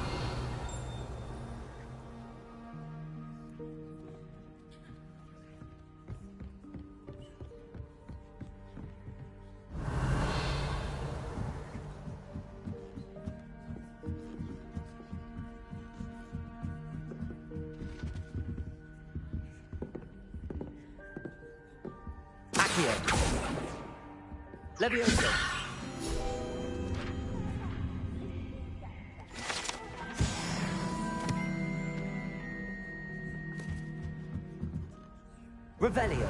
Accio. Levioso. Revelio.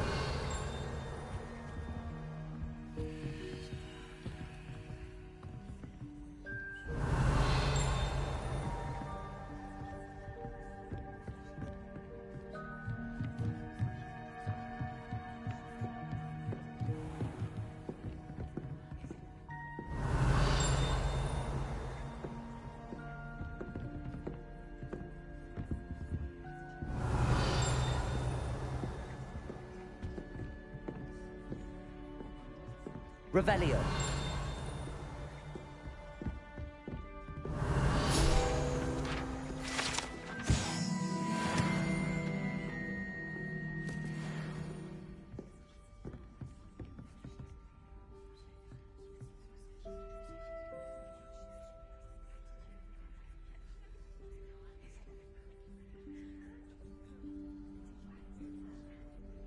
Revelio.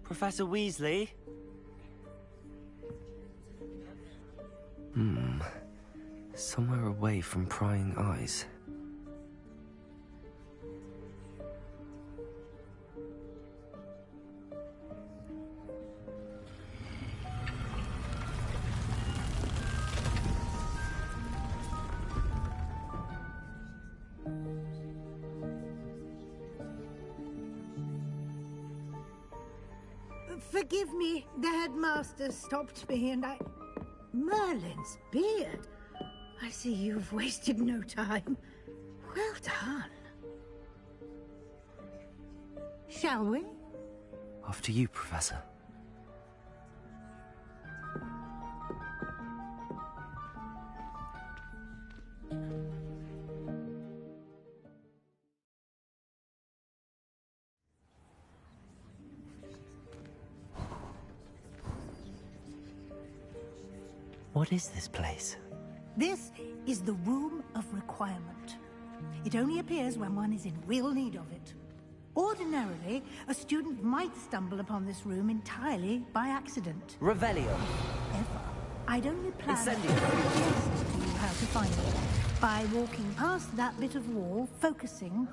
Professor Weasley? Somewhere away from prying eyes. Forgive me, the headmaster stopped me and I... Merlin's beard. I see you've wasted no time. Well done. Shall we? After you, Professor. What is this place? This is the Room of Requirement. It only appears when one is in real need of it. Ordinarily, a student might stumble upon this room entirely by accident. Revelio. Ever. I'd only plan to Incendio. suggest to you how to find it by walking past that bit of wall, focusing